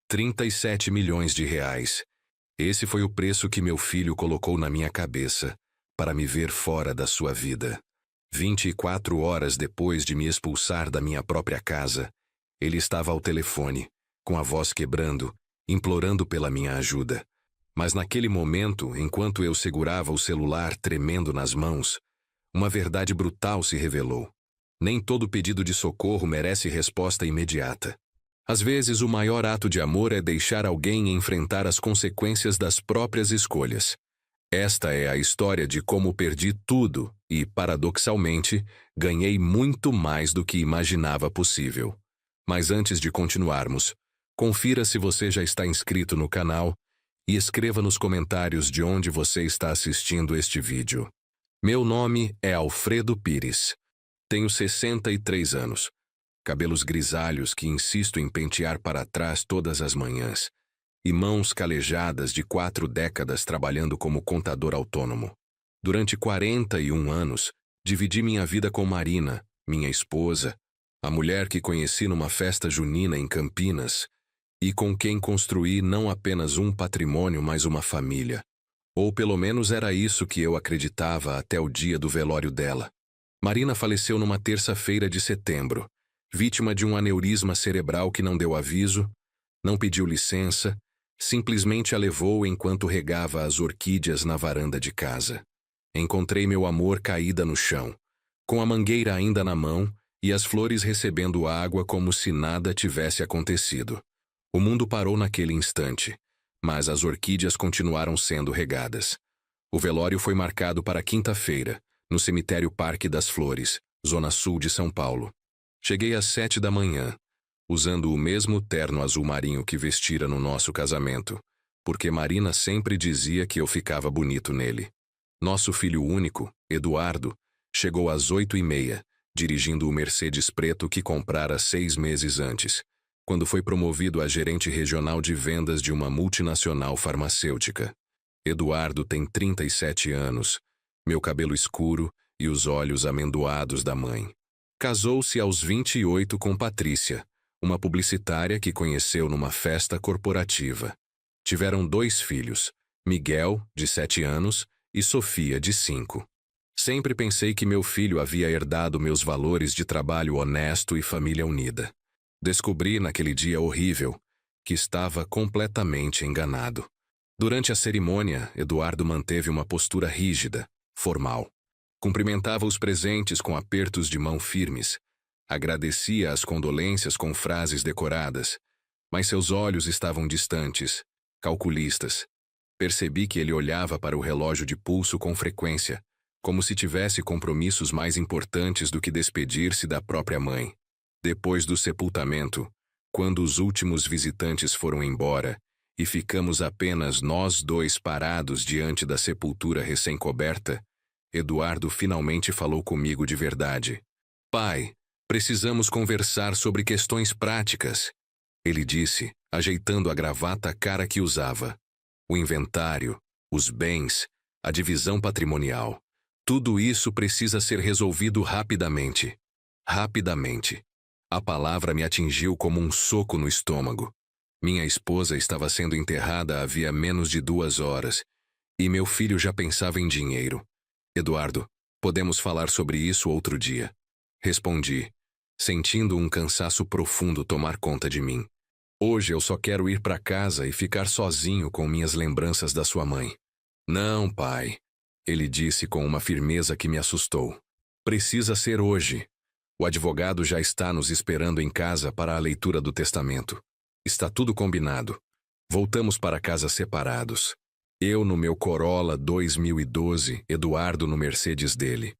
37 milhões de reais. Esse foi o preço que meu filho colocou na minha cabeça para me ver fora da sua vida. 24 horas depois de me expulsar da minha própria casa, ele estava ao telefone, com a voz quebrando, implorando pela minha ajuda. Mas naquele momento, enquanto eu segurava o celular tremendo nas mãos, uma verdade brutal se revelou. Nem todo pedido de socorro merece resposta imediata. Às vezes, o maior ato de amor é deixar alguém enfrentar as consequências das próprias escolhas. Esta é a história de como perdi tudo e, paradoxalmente, ganhei muito mais do que imaginava possível. Mas antes de continuarmos, confira se você já está inscrito no canal e escreva nos comentários de onde você está assistindo este vídeo. Meu nome é Alfredo Pires. Tenho 63 anos. Cabelos grisalhos que insisto em pentear para trás todas as manhãs, e mãos calejadas de 4 décadas trabalhando como contador autônomo. Durante 41 anos, dividi minha vida com Marina, minha esposa, a mulher que conheci numa festa junina em Campinas, e com quem construí não apenas um patrimônio, mas uma família. Ou pelo menos era isso que eu acreditava até o dia do velório dela. Marina faleceu numa terça-feira de setembro, vítima de um aneurisma cerebral que não deu aviso, não pediu licença, simplesmente a levou enquanto regava as orquídeas na varanda de casa. Encontrei meu amor caída no chão, com a mangueira ainda na mão e as flores recebendo água como se nada tivesse acontecido. O mundo parou naquele instante, mas as orquídeas continuaram sendo regadas. O velório foi marcado para quinta-feira, no cemitério Parque das Flores, zona sul de São Paulo. Cheguei às 7 da manhã, usando o mesmo terno azul marinho que vestira no nosso casamento, porque Marina sempre dizia que eu ficava bonito nele. Nosso filho único, Eduardo, chegou às 8h30, dirigindo o Mercedes preto que comprara 6 meses antes, quando foi promovido a gerente regional de vendas de uma multinacional farmacêutica. Eduardo tem 37 anos, meu cabelo escuro e os olhos amendoados da mãe. Casou-se aos 28 com Patrícia, uma publicitária que conheceu numa festa corporativa. Tiveram 2 filhos, Miguel, de 7 anos, e Sofia, de 5. Sempre pensei que meu filho havia herdado meus valores de trabalho honesto e família unida. Descobri naquele dia horrível que estava completamente enganado. Durante a cerimônia, Eduardo manteve uma postura rígida, formal. Cumprimentava os presentes com apertos de mão firmes. Agradecia as condolências com frases decoradas, mas seus olhos estavam distantes, calculistas. Percebi que ele olhava para o relógio de pulso com frequência, como se tivesse compromissos mais importantes do que despedir-se da própria mãe. Depois do sepultamento, quando os últimos visitantes foram embora e ficamos apenas nós 2 parados diante da sepultura recém-coberta, Eduardo finalmente falou comigo de verdade. Pai, precisamos conversar sobre questões práticas, ele disse, ajeitando a gravata cara que usava. O inventário, os bens, a divisão patrimonial. Tudo isso precisa ser resolvido rapidamente. Rapidamente. A palavra me atingiu como um soco no estômago. Minha esposa estava sendo enterrada havia menos de 2 horas, e meu filho já pensava em dinheiro. Eduardo, podemos falar sobre isso outro dia. Respondi, sentindo um cansaço profundo tomar conta de mim. Hoje eu só quero ir para casa e ficar sozinho com minhas lembranças da sua mãe. Não, pai, ele disse com uma firmeza que me assustou. Precisa ser hoje. O advogado já está nos esperando em casa para a leitura do testamento. Está tudo combinado. Voltamos para casa separados. Eu no meu Corolla 2012, Eduardo no Mercedes dele.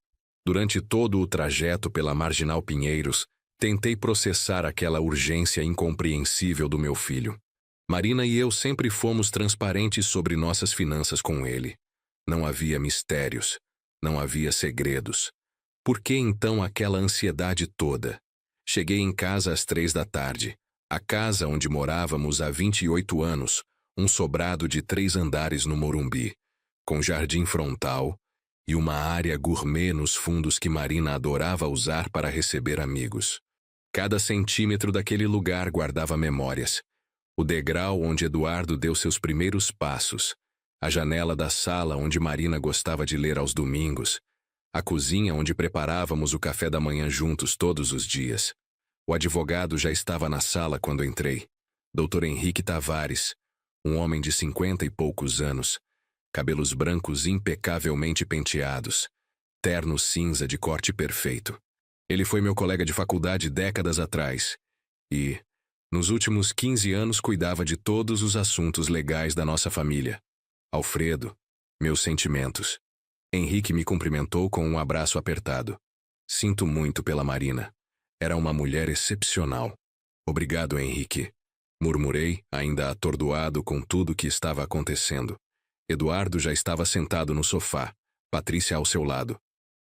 Durante todo o trajeto pela Marginal Pinheiros, tentei processar aquela urgência incompreensível do meu filho. Marina e eu sempre fomos transparentes sobre nossas finanças com ele. Não havia mistérios, não havia segredos. Por que então aquela ansiedade toda? Cheguei em casa às 3 da tarde. A casa onde morávamos há 28 anos, um sobrado de 3 andares no Morumbi, com jardim frontal e uma área gourmet nos fundos que Marina adorava usar para receber amigos. Cada centímetro daquele lugar guardava memórias. O degrau onde Eduardo deu seus primeiros passos, a janela da sala onde Marina gostava de ler aos domingos, a cozinha onde preparávamos o café da manhã juntos todos os dias. O advogado já estava na sala quando entrei. Dr. Henrique Tavares, um homem de 50 e poucos anos, cabelos brancos impecavelmente penteados, terno cinza de corte perfeito. Ele foi meu colega de faculdade décadas atrás e, nos últimos 15 anos, cuidava de todos os assuntos legais da nossa família. Alfredo, meus sentimentos. Henrique me cumprimentou com um abraço apertado. Sinto muito pela Marina. Era uma mulher excepcional. Obrigado, Henrique. Murmurei, ainda atordoado com tudo que estava acontecendo. Eduardo já estava sentado no sofá, Patrícia ao seu lado.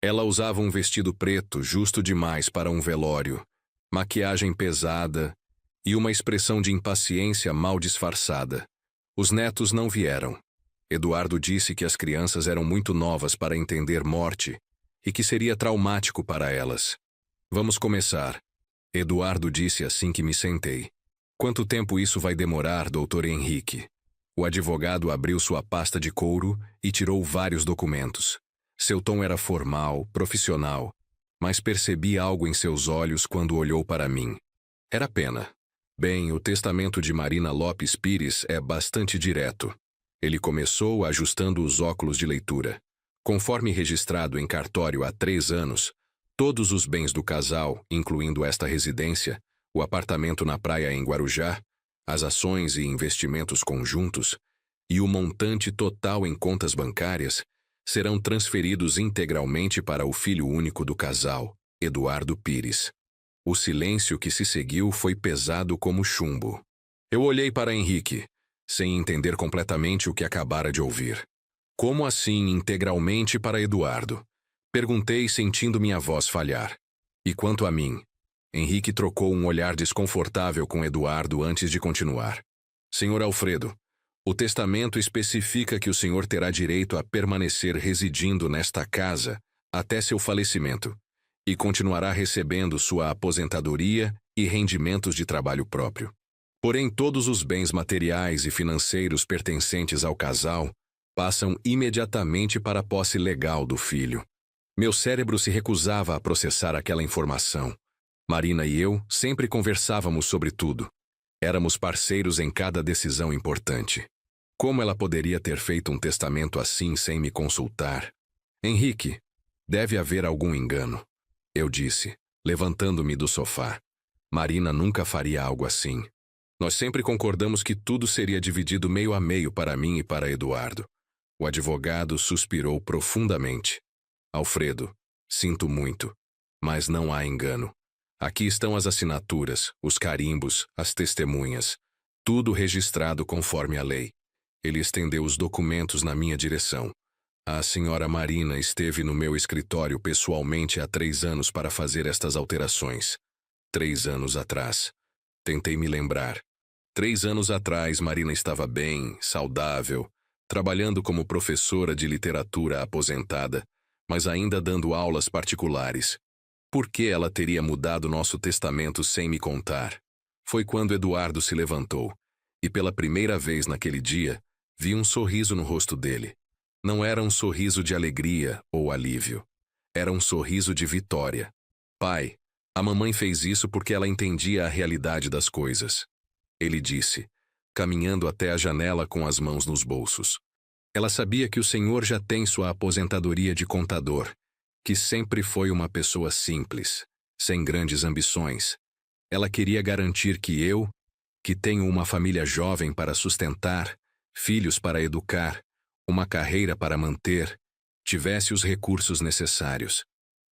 Ela usava um vestido preto justo demais para um velório, maquiagem pesada e uma expressão de impaciência mal disfarçada. Os netos não vieram. Eduardo disse que as crianças eram muito novas para entender morte e que seria traumático para elas. Vamos começar, Eduardo disse assim que me sentei. Quanto tempo isso vai demorar, Dr. Henrique? O advogado abriu sua pasta de couro e tirou vários documentos. Seu tom era formal, profissional, mas percebi algo em seus olhos quando olhou para mim. Era pena. Bem, o testamento de Marina Lopes Pires é bastante direto. Ele começou ajustando os óculos de leitura. Conforme registrado em cartório há 3 anos, todos os bens do casal, incluindo esta residência, o apartamento na praia em Guarujá, as ações e investimentos conjuntos e o montante total em contas bancárias serão transferidos integralmente para o filho único do casal, Eduardo Pires. O silêncio que se seguiu foi pesado como chumbo. Eu olhei para Henrique, sem entender completamente o que acabara de ouvir. Como assim integralmente para Eduardo? Perguntei sentindo minha voz falhar. E quanto a mim? Henrique trocou um olhar desconfortável com Eduardo antes de continuar. Senhor Alfredo, o testamento especifica que o senhor terá direito a permanecer residindo nesta casa até seu falecimento e continuará recebendo sua aposentadoria e rendimentos de trabalho próprio. Porém, todos os bens materiais e financeiros pertencentes ao casal passam imediatamente para a posse legal do filho. Meu cérebro se recusava a processar aquela informação. Marina e eu sempre conversávamos sobre tudo. Éramos parceiros em cada decisão importante. Como ela poderia ter feito um testamento assim sem me consultar? Henrique, deve haver algum engano, eu disse, levantando-me do sofá. Marina nunca faria algo assim. Nós sempre concordamos que tudo seria dividido meio a meio para mim e para Eduardo. O advogado suspirou profundamente. Alfredo, sinto muito, mas não há engano. Aqui estão as assinaturas, os carimbos, as testemunhas, tudo registrado conforme a lei. Ele estendeu os documentos na minha direção. A senhora Marina esteve no meu escritório pessoalmente há 3 anos para fazer estas alterações. 3 anos atrás. Tentei me lembrar. 3 anos atrás, Marina estava bem, saudável, trabalhando como professora de literatura aposentada, mas ainda dando aulas particulares. Por que ela teria mudado nosso testamento sem me contar? Foi quando Eduardo se levantou, e pela primeira vez naquele dia, vi um sorriso no rosto dele. Não era um sorriso de alegria ou alívio. Era um sorriso de vitória. Pai, a mamãe fez isso porque ela entendia a realidade das coisas. Ele disse, caminhando até a janela com as mãos nos bolsos. Ela sabia que o senhor já tem sua aposentadoria de contador, que sempre foi uma pessoa simples, sem grandes ambições. Ela queria garantir que eu, que tenho uma família jovem para sustentar, filhos para educar, uma carreira para manter, tivesse os recursos necessários.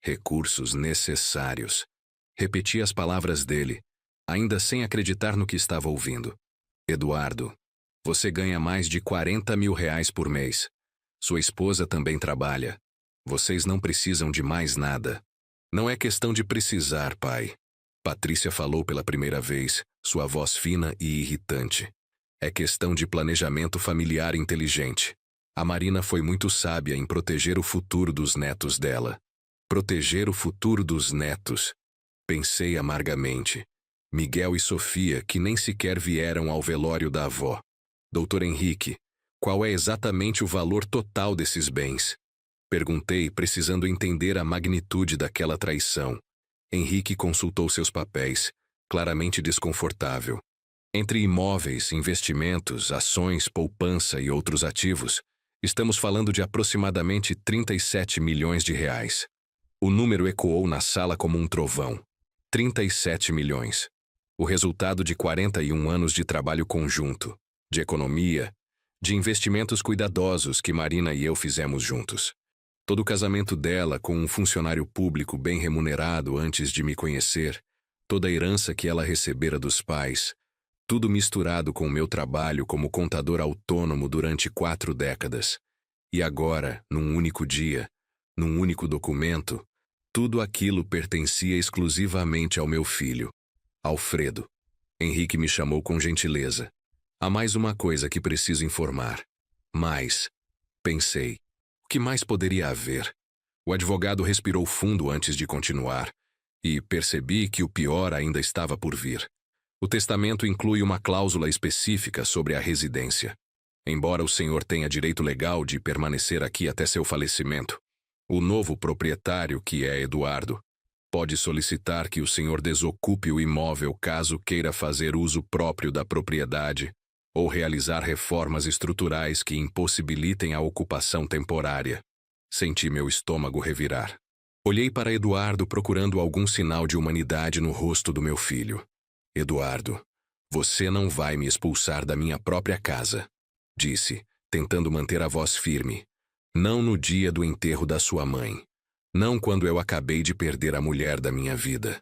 Recursos necessários. Repeti as palavras dele, ainda sem acreditar no que estava ouvindo. Eduardo, você ganha mais de 40 mil reais por mês. Sua esposa também trabalha. Vocês não precisam de mais nada. Não é questão de precisar, pai. Patrícia falou pela primeira vez, sua voz fina e irritante. É questão de planejamento familiar inteligente. A Marina foi muito sábia em proteger o futuro dos netos dela. Proteger o futuro dos netos. Pensei amargamente. Miguel e Sofia, que nem sequer vieram ao velório da avó. Doutor Henrique, qual é exatamente o valor total desses bens? Perguntei, precisando entender a magnitude daquela traição. Henrique consultou seus papéis, claramente desconfortável. Entre imóveis, investimentos, ações, poupança e outros ativos, estamos falando de aproximadamente 37 milhões de reais. O número ecoou na sala como um trovão. 37 milhões. O resultado de 41 anos de trabalho conjunto, de economia, de investimentos cuidadosos que Marina e eu fizemos juntos. Todo o casamento dela com um funcionário público bem remunerado antes de me conhecer, toda a herança que ela recebera dos pais, tudo misturado com o meu trabalho como contador autônomo durante 4 décadas. E agora, num único dia, num único documento, tudo aquilo pertencia exclusivamente ao meu filho, Alfredo. Henrique me chamou com gentileza. Há mais uma coisa que preciso informar. Mas, pensei, o que mais poderia haver? O advogado respirou fundo antes de continuar, e percebi que o pior ainda estava por vir. O testamento inclui uma cláusula específica sobre a residência. Embora o senhor tenha direito legal de permanecer aqui até seu falecimento, o novo proprietário, que é Eduardo, pode solicitar que o senhor desocupe o imóvel caso queira fazer uso próprio da propriedade ou realizar reformas estruturais que impossibilitem a ocupação temporária. Senti meu estômago revirar. Olhei para Eduardo procurando algum sinal de humanidade no rosto do meu filho. Eduardo, você não vai me expulsar da minha própria casa, disse, tentando manter a voz firme. Não no dia do enterro da sua mãe. Não quando eu acabei de perder a mulher da minha vida.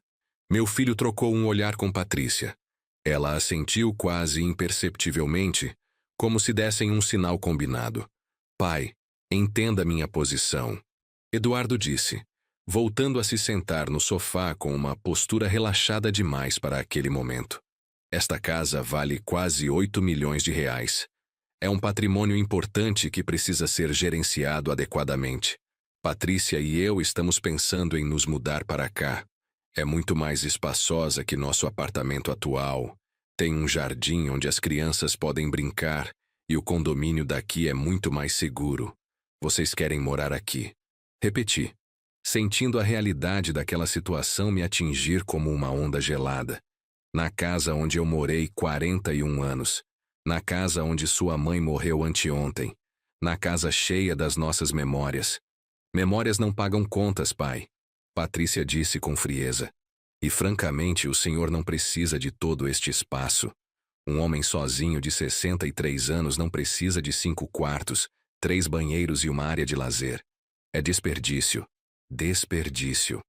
Meu filho trocou um olhar com Patrícia. Ela assentiu quase imperceptivelmente, como se dessem um sinal combinado. Pai, entenda minha posição. Eduardo disse, voltando a se sentar no sofá com uma postura relaxada demais para aquele momento. Esta casa vale quase 8 milhões de reais. É um patrimônio importante que precisa ser gerenciado adequadamente. Patrícia e eu estamos pensando em nos mudar para cá. É muito mais espaçosa que nosso apartamento atual. Tem um jardim onde as crianças podem brincar e o condomínio daqui é muito mais seguro. Vocês querem morar aqui? Repeti, sentindo a realidade daquela situação me atingir como uma onda gelada. Na casa onde eu morei 41 anos. Na casa onde sua mãe morreu anteontem. Na casa cheia das nossas memórias. Memórias não pagam contas, pai. Patrícia disse com frieza. E francamente, o senhor não precisa de todo este espaço. Um homem sozinho de 63 anos não precisa de 5 quartos, 3 banheiros e uma área de lazer. É desperdício. Desperdício.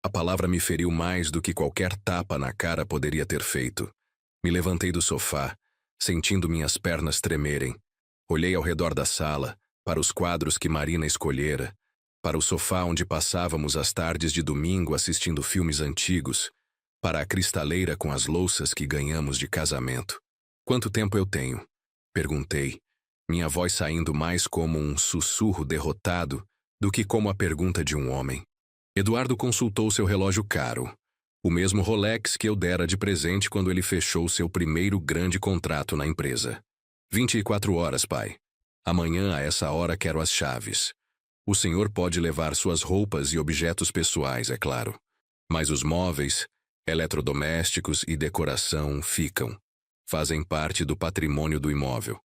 A palavra me feriu mais do que qualquer tapa na cara poderia ter feito. Me levantei do sofá, sentindo minhas pernas tremerem. Olhei ao redor da sala, para os quadros que Marina escolhera, para o sofá onde passávamos as tardes de domingo assistindo filmes antigos, para a cristaleira com as louças que ganhamos de casamento. Quanto tempo eu tenho? Perguntei, minha voz saindo mais como um sussurro derrotado do que como a pergunta de um homem. Eduardo consultou seu relógio caro, o mesmo Rolex que eu dera de presente quando ele fechou seu primeiro grande contrato na empresa. 24 horas, pai. Amanhã, a essa hora, quero as chaves. O senhor pode levar suas roupas e objetos pessoais, é claro. Mas os móveis, eletrodomésticos e decoração ficam. Fazem parte do patrimônio do imóvel.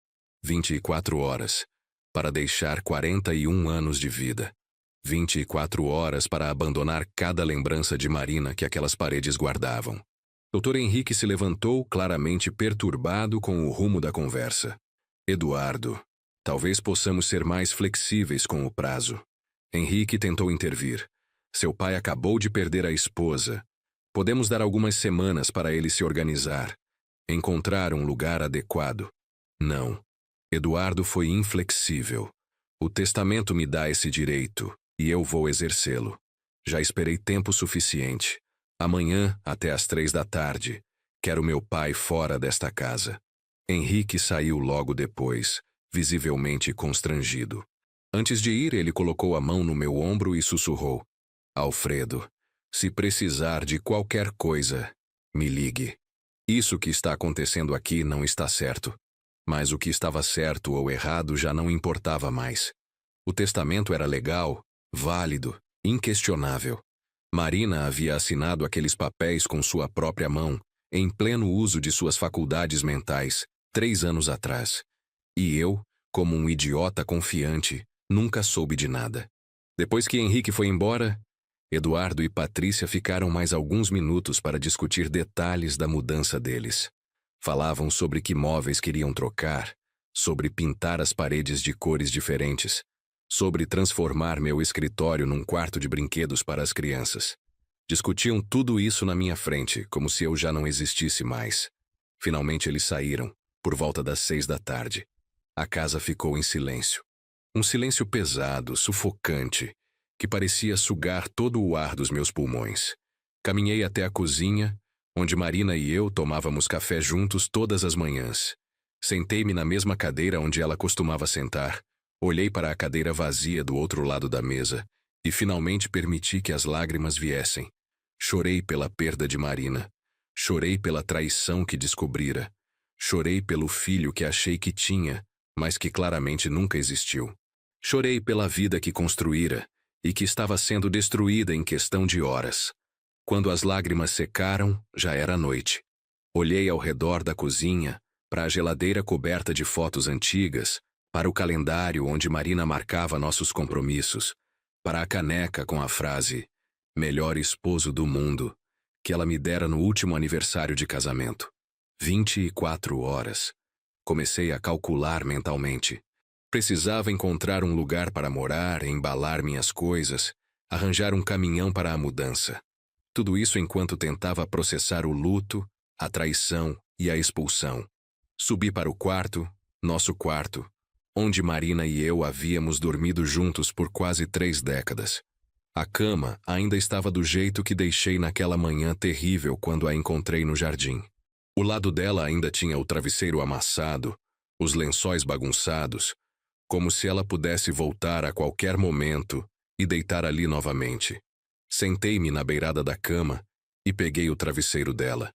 24 horas. Para deixar 41 anos de vida. 24 horas para abandonar cada lembrança de Marina que aquelas paredes guardavam. Dr. Henrique se levantou, claramente perturbado com o rumo da conversa. Eduardo, talvez possamos ser mais flexíveis com o prazo. Henrique tentou intervir. Seu pai acabou de perder a esposa. Podemos dar algumas semanas para ele se organizar. Encontrar um lugar adequado. Não. Eduardo foi inflexível. O testamento me dá esse direito, e eu vou exercê-lo. Já esperei tempo suficiente. Amanhã, até às 3 da tarde, quero meu pai fora desta casa. Henrique saiu logo depois, visivelmente constrangido. Antes de ir, ele colocou a mão no meu ombro e sussurrou. Alfredo, se precisar de qualquer coisa, me ligue. Isso que está acontecendo aqui não está certo. Mas o que estava certo ou errado já não importava mais. O testamento era legal, válido, inquestionável. Marina havia assinado aqueles papéis com sua própria mão, em pleno uso de suas faculdades mentais, 3 anos atrás. E eu, como um idiota confiante, nunca soube de nada. Depois que Henrique foi embora, Eduardo e Patrícia ficaram mais alguns minutos para discutir detalhes da mudança deles. Falavam sobre que móveis queriam trocar, sobre pintar as paredes de cores diferentes, sobre transformar meu escritório num quarto de brinquedos para as crianças. Discutiam tudo isso na minha frente, como se eu já não existisse mais. Finalmente eles saíram, por volta das 6 da tarde. A casa ficou em silêncio. Um silêncio pesado, sufocante, que parecia sugar todo o ar dos meus pulmões. Caminhei até a cozinha, onde Marina e eu tomávamos café juntos todas as manhãs. Sentei-me na mesma cadeira onde ela costumava sentar, olhei para a cadeira vazia do outro lado da mesa e finalmente permiti que as lágrimas viessem. Chorei pela perda de Marina. Chorei pela traição que descobrira. Chorei pelo filho que achei que tinha, mas que claramente nunca existiu. Chorei pela vida que construíra e que estava sendo destruída em questão de horas. Quando as lágrimas secaram, já era noite. Olhei ao redor da cozinha, para a geladeira coberta de fotos antigas, para o calendário onde Marina marcava nossos compromissos, para a caneca com a frase "Melhor esposo do mundo", que ela me dera no último aniversário de casamento. 24 horas. Comecei a calcular mentalmente. Precisava encontrar um lugar para morar, embalar minhas coisas, arranjar um caminhão para a mudança. Tudo isso enquanto tentava processar o luto, a traição e a expulsão. Subi para o quarto, nosso quarto, onde Marina e eu havíamos dormido juntos por quase 3 décadas. A cama ainda estava do jeito que deixei naquela manhã terrível quando a encontrei no jardim. O lado dela ainda tinha o travesseiro amassado, os lençóis bagunçados, como se ela pudesse voltar a qualquer momento e deitar ali novamente. Sentei-me na beirada da cama e peguei o travesseiro dela.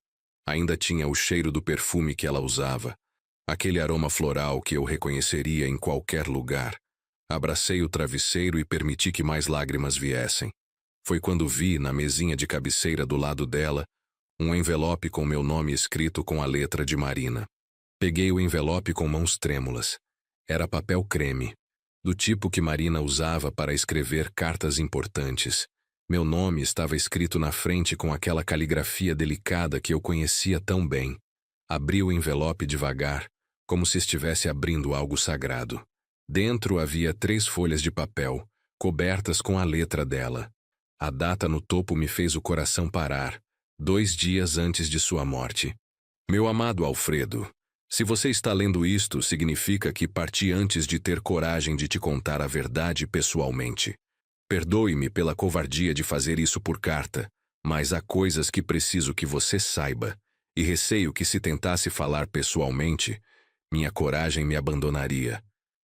Ainda tinha o cheiro do perfume que ela usava, aquele aroma floral que eu reconheceria em qualquer lugar. Abracei o travesseiro e permiti que mais lágrimas viessem. Foi quando vi, na mesinha de cabeceira do lado dela, um envelope com meu nome escrito com a letra de Marina. Peguei o envelope com mãos trêmulas. Era papel creme, do tipo que Marina usava para escrever cartas importantes. Meu nome estava escrito na frente com aquela caligrafia delicada que eu conhecia tão bem. Abri o envelope devagar, como se estivesse abrindo algo sagrado. Dentro havia 3 folhas de papel, cobertas com a letra dela. A data no topo me fez o coração parar, 2 dias antes de sua morte. Meu amado Alfredo, se você está lendo isto, significa que parti antes de ter coragem de te contar a verdade pessoalmente. Perdoe-me pela covardia de fazer isso por carta, mas há coisas que preciso que você saiba, e receio que se tentasse falar pessoalmente, minha coragem me abandonaria.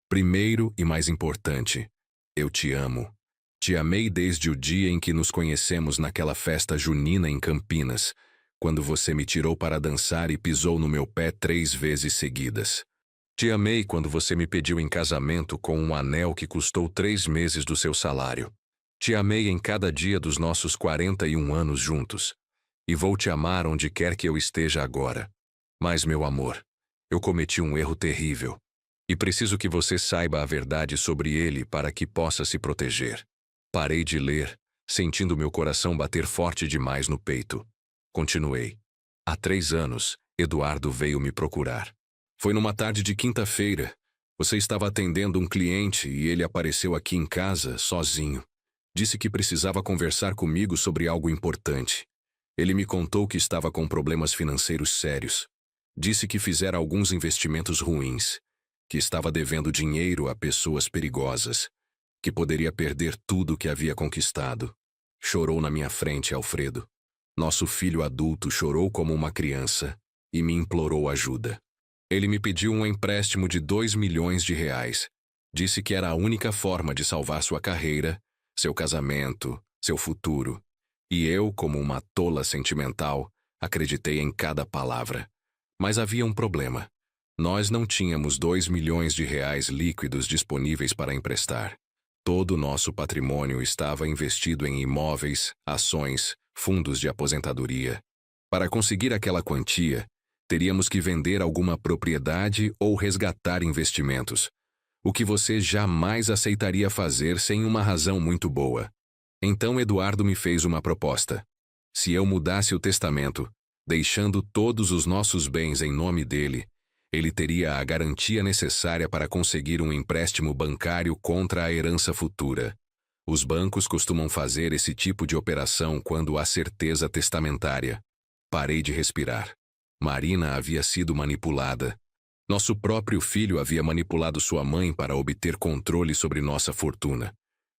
Primeiro e mais importante, eu te amo. Te amei desde o dia em que nos conhecemos naquela festa junina em Campinas, quando você me tirou para dançar e pisou no meu pé 3 vezes seguidas. Te amei quando você me pediu em casamento com um anel que custou 3 meses do seu salário. Te amei em cada dia dos nossos 41 anos juntos. E vou te amar onde quer que eu esteja agora. Mas, meu amor, eu cometi um erro terrível. E preciso que você saiba a verdade sobre ele para que possa se proteger. Parei de ler, sentindo meu coração bater forte demais no peito. Continuei. Há 3 anos, Eduardo veio me procurar. Foi numa tarde de quinta-feira. Você estava atendendo um cliente e ele apareceu aqui em casa, sozinho. Disse que precisava conversar comigo sobre algo importante. Ele me contou que estava com problemas financeiros sérios. Disse que fizera alguns investimentos ruins, que estava devendo dinheiro a pessoas perigosas, que poderia perder tudo o que havia conquistado. Chorou na minha frente, Alfredo. Nosso filho adulto chorou como uma criança e me implorou ajuda. Ele me pediu um empréstimo de 2 milhões de reais. Disse que era a única forma de salvar sua carreira, seu casamento, seu futuro. E eu, como uma tola sentimental, Acreditei em cada palavra. Mas havia um problema. Nós não tínhamos 2 milhões de reais líquidos disponíveis para emprestar. Todo o nosso patrimônio estava investido em imóveis, ações, fundos de aposentadoria. Para conseguir aquela quantia, teríamos que vender alguma propriedade ou resgatar investimentos, o que você jamais aceitaria fazer sem uma razão muito boa. Então Eduardo me fez uma proposta. Se eu mudasse o testamento, deixando todos os nossos bens em nome dele, ele teria a garantia necessária para conseguir um empréstimo bancário contra a herança futura. Os bancos costumam fazer esse tipo de operação quando há certeza testamentária. Parei de respirar. Marina havia sido manipulada. Nosso próprio filho havia manipulado sua mãe para obter controle sobre nossa fortuna.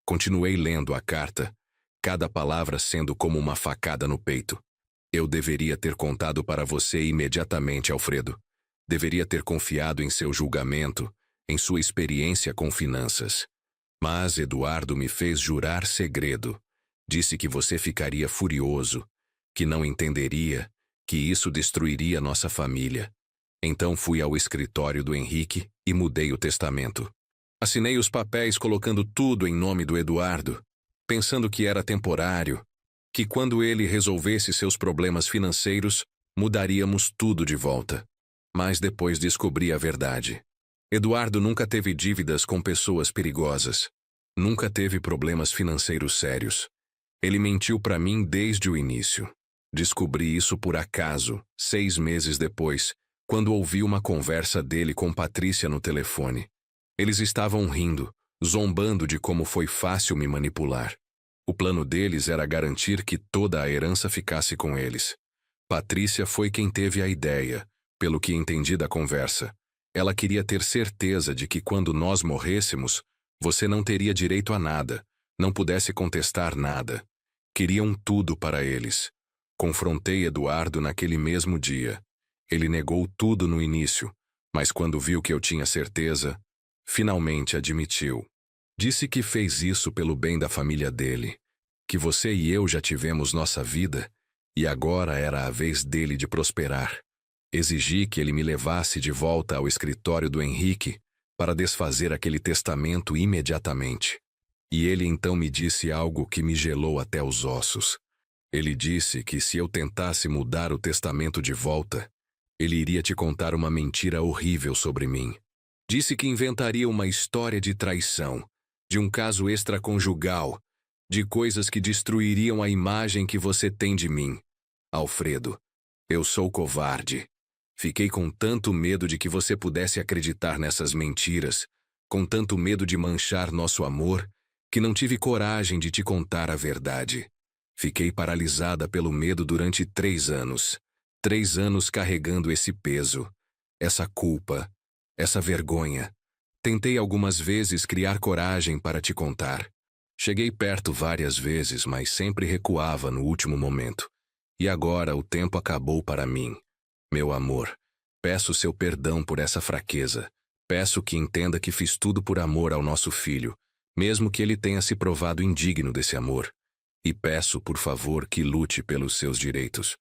Continuei lendo a carta, cada palavra sendo como uma facada no peito. Eu deveria ter contado para você imediatamente, Alfredo. Deveria ter confiado em seu julgamento, em sua experiência com finanças. Mas Eduardo me fez jurar segredo. Disse que você ficaria furioso, que não entenderia, que isso destruiria nossa família. Então fui ao escritório do Henrique e mudei o testamento. Assinei os papéis colocando tudo em nome do Eduardo, pensando que era temporário, que quando ele resolvesse seus problemas financeiros, mudaríamos tudo de volta. Mas depois descobri a verdade. Eduardo nunca teve dívidas com pessoas perigosas. Nunca teve problemas financeiros sérios. Ele mentiu para mim desde o início. Descobri isso por acaso, 6 meses depois, quando ouvi uma conversa dele com Patrícia no telefone. Eles estavam rindo, zombando de como foi fácil me manipular. O plano deles era garantir que toda a herança ficasse com eles. Patrícia foi quem teve a ideia, pelo que entendi da conversa. Ela queria ter certeza de que quando nós morrêssemos, você não teria direito a nada, não pudesse contestar nada. Queriam tudo para eles. Confrontei Eduardo naquele mesmo dia. Ele negou tudo no início, mas quando viu que eu tinha certeza, finalmente admitiu. Disse que fez isso pelo bem da família dele, que você e eu já tivemos nossa vida, e agora era a vez dele de prosperar. Exigi que ele me levasse de volta ao escritório do Henrique para desfazer aquele testamento imediatamente. E ele então me disse algo que me gelou até os ossos. Ele disse que se eu tentasse mudar o testamento de volta, ele iria te contar uma mentira horrível sobre mim. Disse que inventaria uma história de traição, de um caso extraconjugal, de coisas que destruiriam a imagem que você tem de mim. Alfredo, eu sou covarde. Fiquei com tanto medo de que você pudesse acreditar nessas mentiras, com tanto medo de manchar nosso amor, que não tive coragem de te contar a verdade. Fiquei paralisada pelo medo durante 3 anos. 3 anos carregando esse peso, essa culpa, essa vergonha. Tentei algumas vezes criar coragem para te contar. Cheguei perto várias vezes, mas sempre recuava no último momento. E agora o tempo acabou para mim. Meu amor, peço seu perdão por essa fraqueza. Peço que entenda que fiz tudo por amor ao nosso filho, mesmo que ele tenha se provado indigno desse amor. E peço, por favor, que lute pelos seus direitos.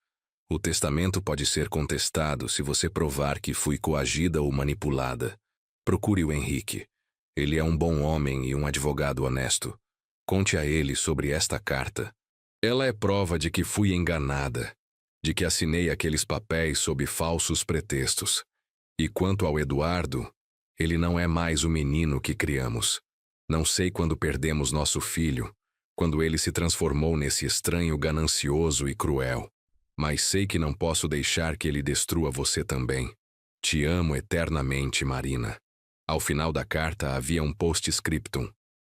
O testamento pode ser contestado se você provar que fui coagida ou manipulada. Procure o Henrique. Ele é um bom homem e um advogado honesto. Conte a ele sobre esta carta. Ela é prova de que fui enganada, de que assinei aqueles papéis sob falsos pretextos. E quanto ao Eduardo, ele não é mais o menino que criamos. Não sei quando perdemos nosso filho, quando ele se transformou nesse estranho ganancioso e cruel. Mas sei que não posso deixar que ele destrua você também. Te amo eternamente, Marina. Ao final da carta havia um post-scriptum.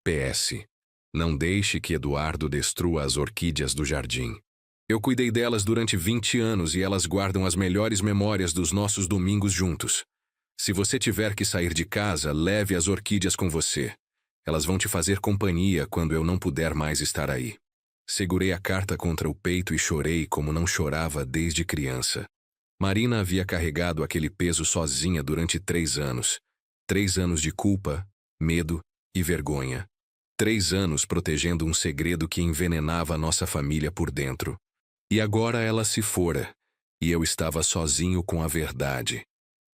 PS. Não deixe que Eduardo destrua as orquídeas do jardim. Eu cuidei delas durante 20 anos e elas guardam as melhores memórias dos nossos domingos juntos. Se você tiver que sair de casa, leve as orquídeas com você. Elas vão te fazer companhia quando eu não puder mais estar aí. Segurei a carta contra o peito e chorei como não chorava desde criança. Marina havia carregado aquele peso sozinha durante 3 anos. 3 anos de culpa, medo e vergonha. 3 anos protegendo um segredo que envenenava a nossa família por dentro. E agora ela se fora, E eu estava sozinho com a verdade.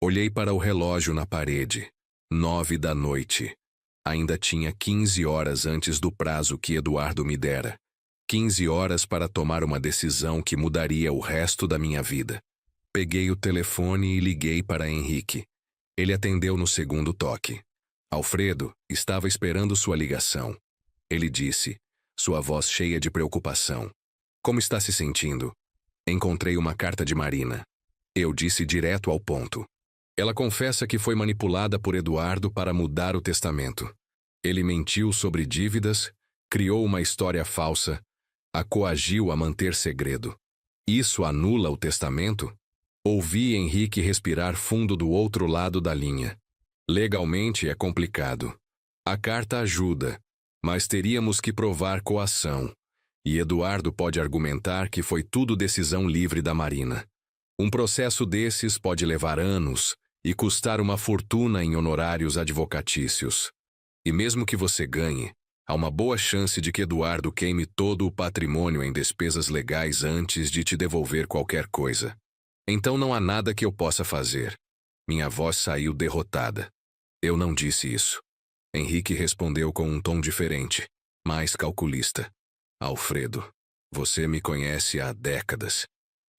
Olhei para o relógio na parede. 9 da noite. Ainda tinha 15 horas antes do prazo que Eduardo me dera. 15 horas para tomar uma decisão que mudaria o resto da minha vida. Peguei o telefone e liguei para Henrique. Ele atendeu no segundo toque. Alfredo estava esperando sua ligação. Ele disse, sua voz cheia de preocupação. Como está se sentindo? Encontrei uma carta de Marina. Eu disse direto ao ponto. Ela confessa que foi manipulada por Eduardo para mudar o testamento. Ele mentiu sobre dívidas, criou uma história falsa, a coagiu a manter segredo. Isso anula o testamento? Ouvi Henrique respirar fundo do outro lado da linha. Legalmente é complicado. A carta ajuda, mas teríamos que provar coação. E Eduardo pode argumentar que foi tudo decisão livre da Marina. Um processo desses pode levar anos e custar uma fortuna em honorários advocatícios. E mesmo que você ganhe, há uma boa chance de que Eduardo queime todo o patrimônio em despesas legais antes de te devolver qualquer coisa. Então não há nada que eu possa fazer. Minha voz saiu derrotada. Eu não disse isso. Henrique respondeu com um tom diferente, mais calculista. Alfredo, você me conhece há décadas.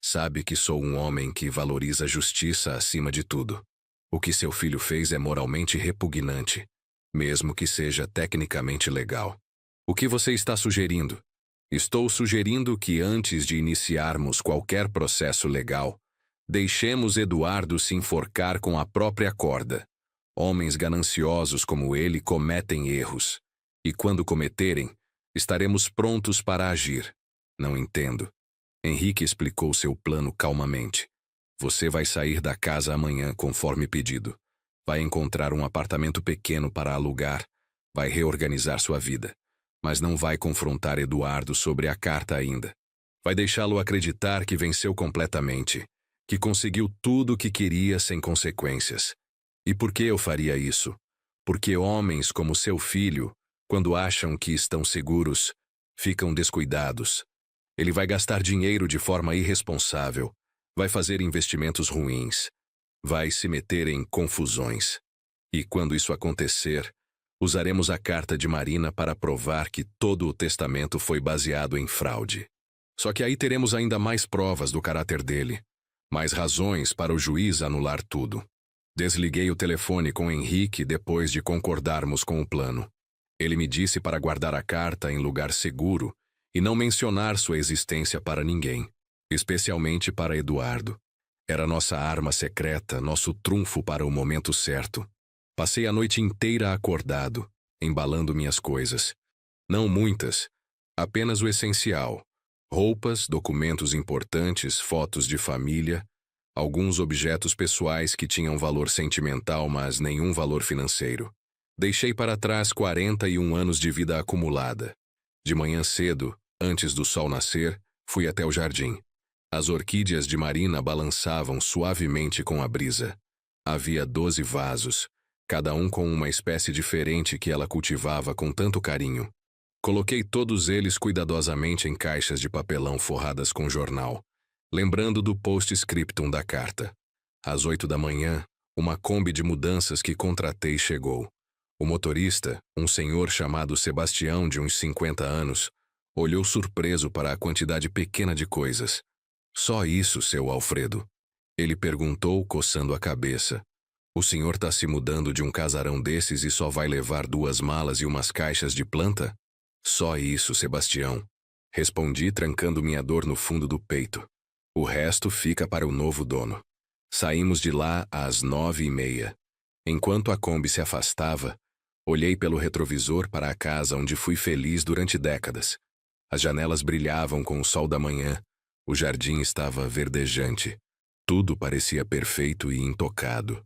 Sabe que sou um homem que valoriza a justiça acima de tudo. O que seu filho fez é moralmente repugnante, mesmo que seja tecnicamente legal. O que você está sugerindo? Estou sugerindo que antes de iniciarmos qualquer processo legal, deixemos Eduardo se enforcar com a própria corda. Homens gananciosos como ele cometem erros. E quando cometerem, estaremos prontos para agir. Não entendo. Henrique explicou seu plano calmamente. Você vai sair da casa amanhã conforme pedido. Vai encontrar um apartamento pequeno para alugar. Vai reorganizar sua vida. Mas não vai confrontar Eduardo sobre a carta ainda. Vai deixá-lo acreditar que venceu completamente. Que conseguiu tudo o que queria sem consequências. E por que eu faria isso? Porque homens como seu filho, quando acham que estão seguros, ficam descuidados. Ele vai gastar dinheiro de forma irresponsável, vai fazer investimentos ruins, vai se meter em confusões. E quando isso acontecer, usaremos a carta de Marina para provar que todo o testamento foi baseado em fraude. Só que aí teremos ainda mais provas do caráter dele, mais razões para o juiz anular tudo. Desliguei o telefone com Henrique depois de concordarmos com o plano. Ele me disse para guardar a carta em lugar seguro e não mencionar sua existência para ninguém, especialmente para Eduardo. Era nossa arma secreta, nosso trunfo para o momento certo. Passei a noite inteira acordado, embalando minhas coisas. Não muitas, apenas o essencial. Roupas, documentos importantes, fotos de família, alguns objetos pessoais que tinham valor sentimental, mas nenhum valor financeiro. Deixei para trás 41 anos de vida acumulada. De manhã cedo, antes do sol nascer, fui até o jardim. As orquídeas de Marina balançavam suavemente com a brisa. Havia 12 vasos, cada um com uma espécie diferente que ela cultivava com tanto carinho. Coloquei todos eles cuidadosamente em caixas de papelão forradas com jornal, lembrando do post-scriptum da carta. Às 8 da manhã, uma Kombi de mudanças que contratei chegou. O motorista, um senhor chamado Sebastião de uns 50 anos, olhou surpreso para a quantidade pequena de coisas. Só isso, seu Alfredo? Ele perguntou, coçando a cabeça. O senhor está se mudando de um casarão desses e só vai levar 2 malas e umas caixas de planta? Só isso, Sebastião. Respondi, trancando minha dor no fundo do peito. O resto fica para o novo dono. Saímos de lá às 9h30. Enquanto a Kombi se afastava, olhei pelo retrovisor para a casa onde fui feliz durante décadas. As janelas brilhavam com o sol da manhã. O jardim estava verdejante. Tudo parecia perfeito e intocado.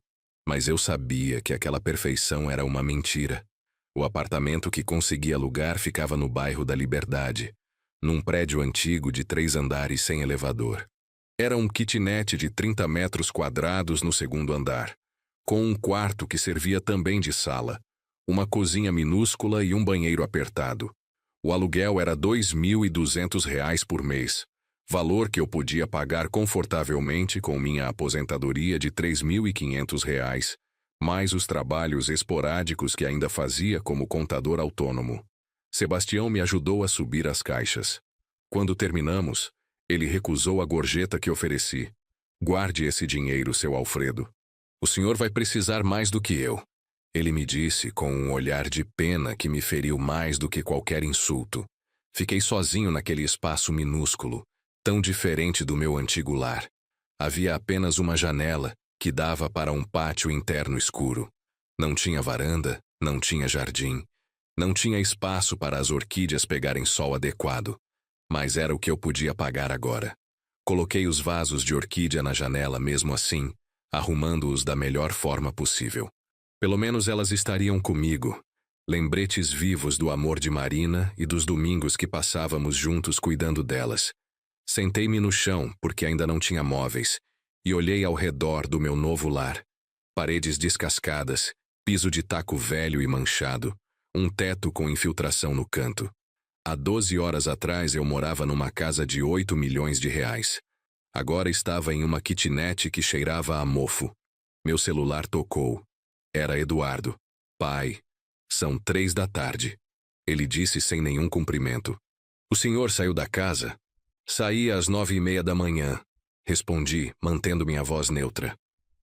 Mas eu sabia que aquela perfeição era uma mentira. O apartamento que consegui alugar ficava no bairro da Liberdade, num prédio antigo de 3 andares sem elevador. Era um kitnet de 30 metros quadrados no segundo andar, com um quarto que servia também de sala, uma cozinha minúscula e um banheiro apertado. O aluguel era R$ 2.200 por mês, valor que eu podia pagar confortavelmente com minha aposentadoria de R$ 3.500, mais os trabalhos esporádicos que ainda fazia como contador autônomo. Sebastião me ajudou a subir as caixas. Quando terminamos, ele recusou a gorjeta que ofereci. Guarde esse dinheiro, seu Alfredo. O senhor vai precisar mais do que eu. Ele me disse com um olhar de pena que me feriu mais do que qualquer insulto. Fiquei sozinho naquele espaço minúsculo, tão diferente do meu antigo lar. Havia apenas uma janela que dava para um pátio interno escuro. Não tinha varanda, não tinha jardim, não tinha espaço para as orquídeas pegarem sol adequado. Mas era o que eu podia pagar agora. Coloquei os vasos de orquídea na janela mesmo assim, arrumando-os da melhor forma possível. Pelo menos elas estariam comigo. Lembretes vivos do amor de Marina e dos domingos que passávamos juntos cuidando delas. Sentei-me no chão, porque ainda não tinha móveis, e olhei ao redor do meu novo lar. Paredes descascadas, piso de taco velho e manchado, um teto com infiltração no canto. Há 12 horas atrás eu morava numa casa de R$ 8 milhões. Agora estava em uma kitnet que cheirava a mofo. Meu celular tocou. Era Eduardo. Pai, são 3 da tarde. Ele disse sem nenhum cumprimento. O senhor saiu da casa? Saí às 9:30 da manhã. Respondi, mantendo minha voz neutra.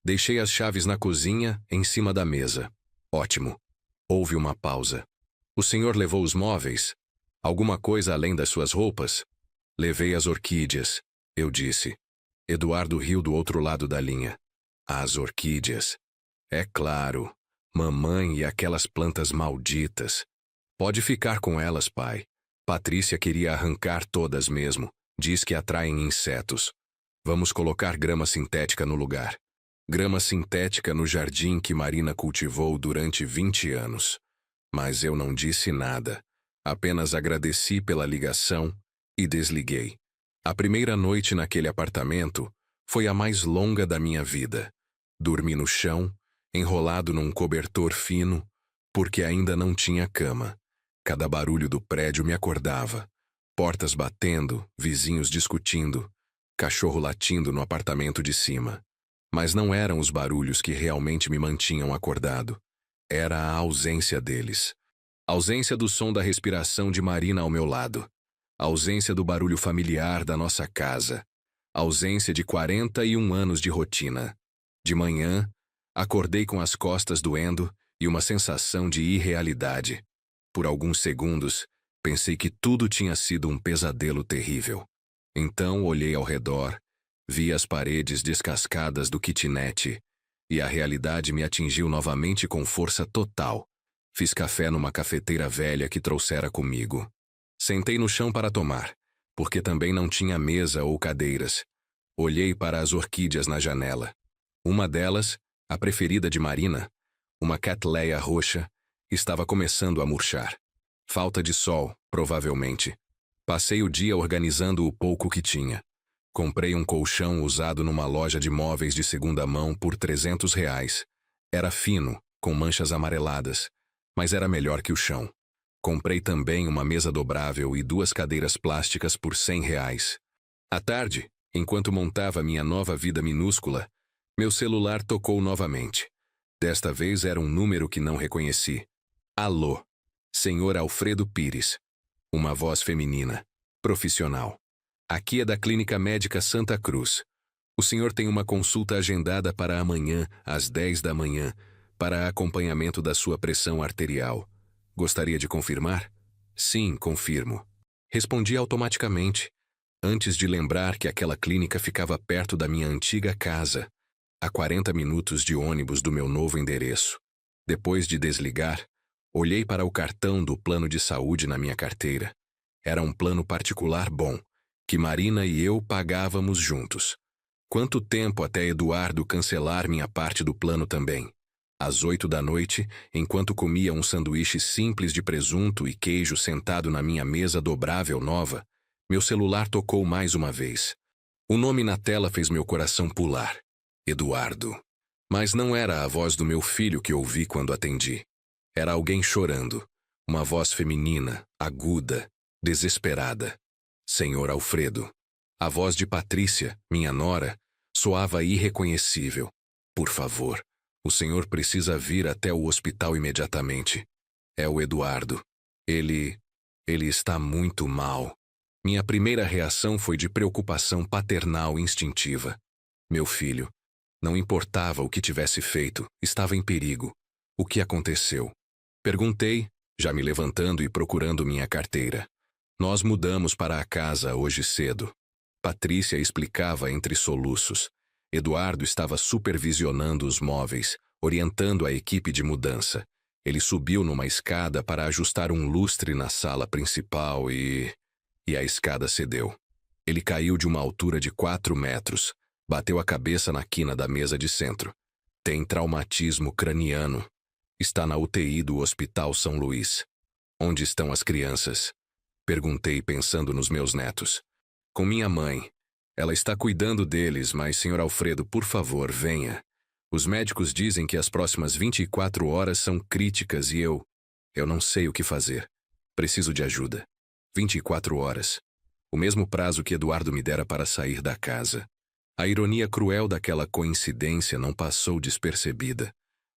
Deixei as chaves na cozinha, em cima da mesa. Ótimo. Houve uma pausa. O senhor levou os móveis? Alguma coisa além das suas roupas? Levei as orquídeas, eu disse. Eduardo riu do outro lado da linha. As orquídeas. É claro. Mamãe e aquelas plantas malditas. Pode ficar com elas, pai. Patrícia queria arrancar todas mesmo. Diz que atraem insetos. Vamos colocar grama sintética no lugar. Grama sintética no jardim que Marina cultivou durante 20 anos. Mas eu não disse nada. Apenas agradeci pela ligação e desliguei. A primeira noite naquele apartamento foi a mais longa da minha vida. Dormi no chão, enrolado num cobertor fino, porque ainda não tinha cama. Cada barulho do prédio me acordava. Portas batendo, vizinhos discutindo, cachorro latindo no apartamento de cima. Mas não eram os barulhos que realmente me mantinham acordado. Era a ausência deles. A ausência do som da respiração de Marina ao meu lado. A ausência do barulho familiar da nossa casa. A ausência de 41 anos de rotina. De manhã, acordei com as costas doendo e uma sensação de irrealidade. Por alguns segundos, pensei que tudo tinha sido um pesadelo terrível. Então olhei ao redor, vi as paredes descascadas do kitnet e a realidade me atingiu novamente com força total. Fiz café numa cafeteira velha que trouxera comigo. Sentei no chão para tomar, porque também não tinha mesa ou cadeiras. Olhei para as orquídeas na janela. Uma delas, a preferida de Marina, uma Cattleya roxa, estava começando a murchar. Falta de sol, provavelmente. Passei o dia organizando o pouco que tinha. Comprei um colchão usado numa loja de móveis de segunda mão por R$ 300. Era fino, com manchas amareladas, mas era melhor que o chão. Comprei também uma mesa dobrável e 2 cadeiras plásticas por R$ 100. À tarde, enquanto montava minha nova vida minúscula, meu celular tocou novamente. Desta vez era um número que não reconheci. Alô, Senhor Alfredo Pires. Uma voz feminina, profissional. Aqui é da Clínica Médica Santa Cruz. O senhor tem uma consulta agendada para amanhã, às 10 da manhã, para acompanhamento da sua pressão arterial. Gostaria de confirmar? Sim, confirmo. Respondi automaticamente, antes de lembrar que aquela clínica ficava perto da minha antiga casa, a 40 minutos de ônibus do meu novo endereço. Depois de desligar, olhei para o cartão do plano de saúde na minha carteira. Era um plano particular bom, que Marina e eu pagávamos juntos. Quanto tempo até Eduardo cancelar minha parte do plano também? Às 8 da noite, enquanto comia um sanduíche simples de presunto e queijo sentado na minha mesa dobrável nova, meu celular tocou mais uma vez. O nome na tela fez meu coração pular. Eduardo. Mas não era a voz do meu filho que ouvi quando atendi. Era alguém chorando. Uma voz feminina, aguda, desesperada. Senhor Alfredo. A voz de Patrícia, minha nora, soava irreconhecível. Por favor, o senhor precisa vir até o hospital imediatamente. É o Eduardo. Ele está muito mal. Minha primeira reação foi de preocupação paternal instintiva. Meu filho, não importava o que tivesse feito, estava em perigo. O que aconteceu? Perguntei, já me levantando e procurando minha carteira. Nós mudamos para a casa hoje cedo. Patrícia explicava entre soluços. Eduardo estava supervisionando os móveis, orientando a equipe de mudança. Ele subiu numa escada para ajustar um lustre na sala principal e a escada cedeu. Ele caiu de uma altura de 4 metros, bateu a cabeça na quina da mesa de centro. Tem traumatismo craniano. Está na UTI do Hospital São Luís. Onde estão as crianças? Perguntei pensando nos meus netos. Com minha mãe. Ela está cuidando deles, mas, Sr. Alfredo, por favor, venha. Os médicos dizem que as próximas 24 horas são críticas e eu não sei o que fazer. Preciso de ajuda. 24 horas. O mesmo prazo que Eduardo me dera para sair da casa. A ironia cruel daquela coincidência não passou despercebida.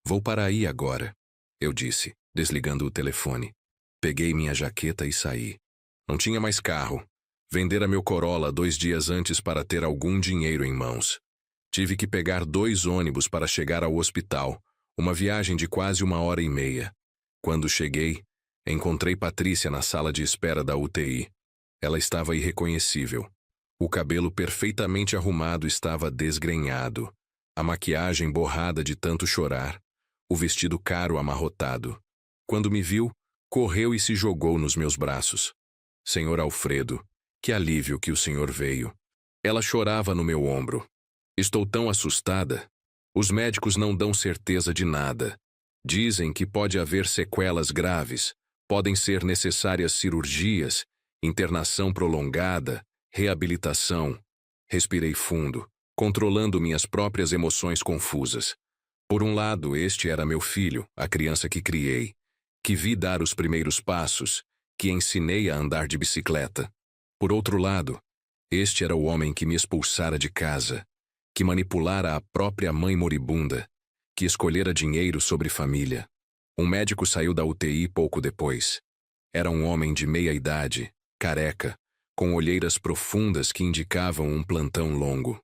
Vou para aí agora, eu disse, desligando o telefone. Peguei minha jaqueta e saí. Não tinha mais carro. Vendera meu Corolla 2 dias antes para ter algum dinheiro em mãos. Tive que pegar 2 ônibus para chegar ao hospital, uma viagem de quase 1h30. Quando cheguei, encontrei Patrícia na sala de espera da UTI. Ela estava irreconhecível. O cabelo perfeitamente arrumado estava desgrenhado, a maquiagem borrada de tanto chorar, o vestido caro amarrotado. Quando me viu, correu e se jogou nos meus braços. Senhor Alfredo, que alívio que o senhor veio. Ela chorava no meu ombro. Estou tão assustada. Os médicos não dão certeza de nada. Dizem que pode haver sequelas graves, podem ser necessárias cirurgias, internação prolongada, reabilitação. Respirei fundo, controlando minhas próprias emoções confusas. Por um lado, este era meu filho, a criança que criei, que vi dar os primeiros passos, que ensinei a andar de bicicleta. Por outro lado, este era o homem que me expulsara de casa, que manipulara a própria mãe moribunda, que escolhera dinheiro sobre família. Um médico saiu da UTI pouco depois. Era um homem de meia idade, careca, com olheiras profundas que indicavam um plantão longo.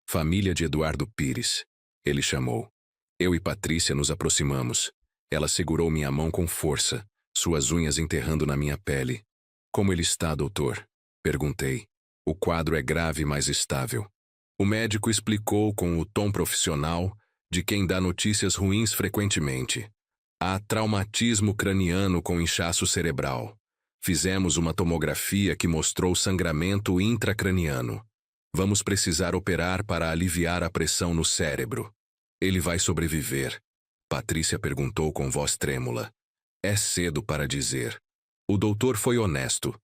Família de Eduardo Pires, ele chamou. Eu e Patrícia nos aproximamos. Ela segurou minha mão com força, suas unhas enterrando na minha pele. Como ele está, doutor? Perguntei. O quadro é grave, mas estável. O médico explicou com o tom profissional de quem dá notícias ruins frequentemente. Há traumatismo craniano com inchaço cerebral. Fizemos uma tomografia que mostrou sangramento intracraniano. Vamos precisar operar para aliviar a pressão no cérebro. Ele vai sobreviver. Patrícia perguntou com voz trêmula. É cedo para dizer. O doutor foi honesto.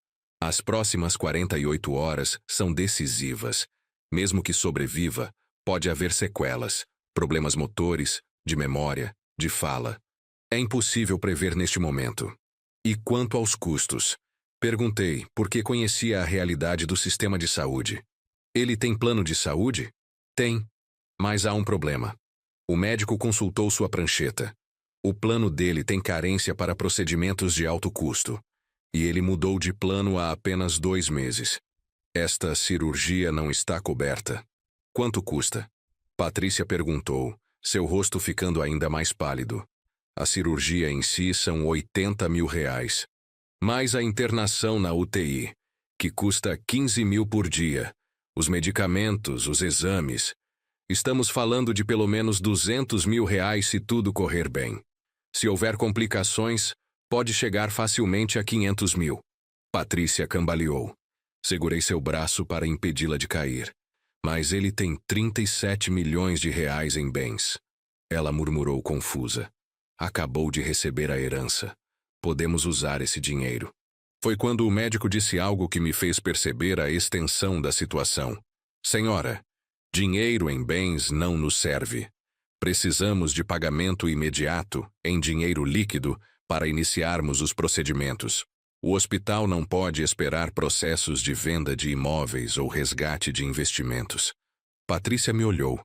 As próximas 48 horas são decisivas. Mesmo que sobreviva, pode haver sequelas, problemas motores, de memória, de fala. É impossível prever neste momento. E quanto aos custos? Perguntei, porque conhecia a realidade do sistema de saúde. Ele tem plano de saúde? Tem. Mas há um problema. O médico consultou sua prancheta. O plano dele tem carência para procedimentos de alto custo. E ele mudou de plano há apenas 2 meses. Esta cirurgia não está coberta. Quanto custa? Patrícia perguntou, seu rosto ficando ainda mais pálido. A cirurgia em si são R$80 mil. Mais a internação na UTI, que custa 15 mil por dia. Os medicamentos, os exames. Estamos falando de pelo menos R$200 mil se tudo correr bem. Se houver complicações, pode chegar facilmente a 500 mil. Patrícia cambaleou. Segurei seu braço para impedi-la de cair. Mas ele tem 37 milhões de reais em bens. Ela murmurou confusa. Acabou de receber a herança. Podemos usar esse dinheiro. Foi quando o médico disse algo que me fez perceber a extensão da situação. Senhora, dinheiro em bens não nos serve. Precisamos de pagamento imediato, em dinheiro líquido, para iniciarmos os procedimentos. O hospital não pode esperar processos de venda de imóveis ou resgate de investimentos. Patrícia me olhou,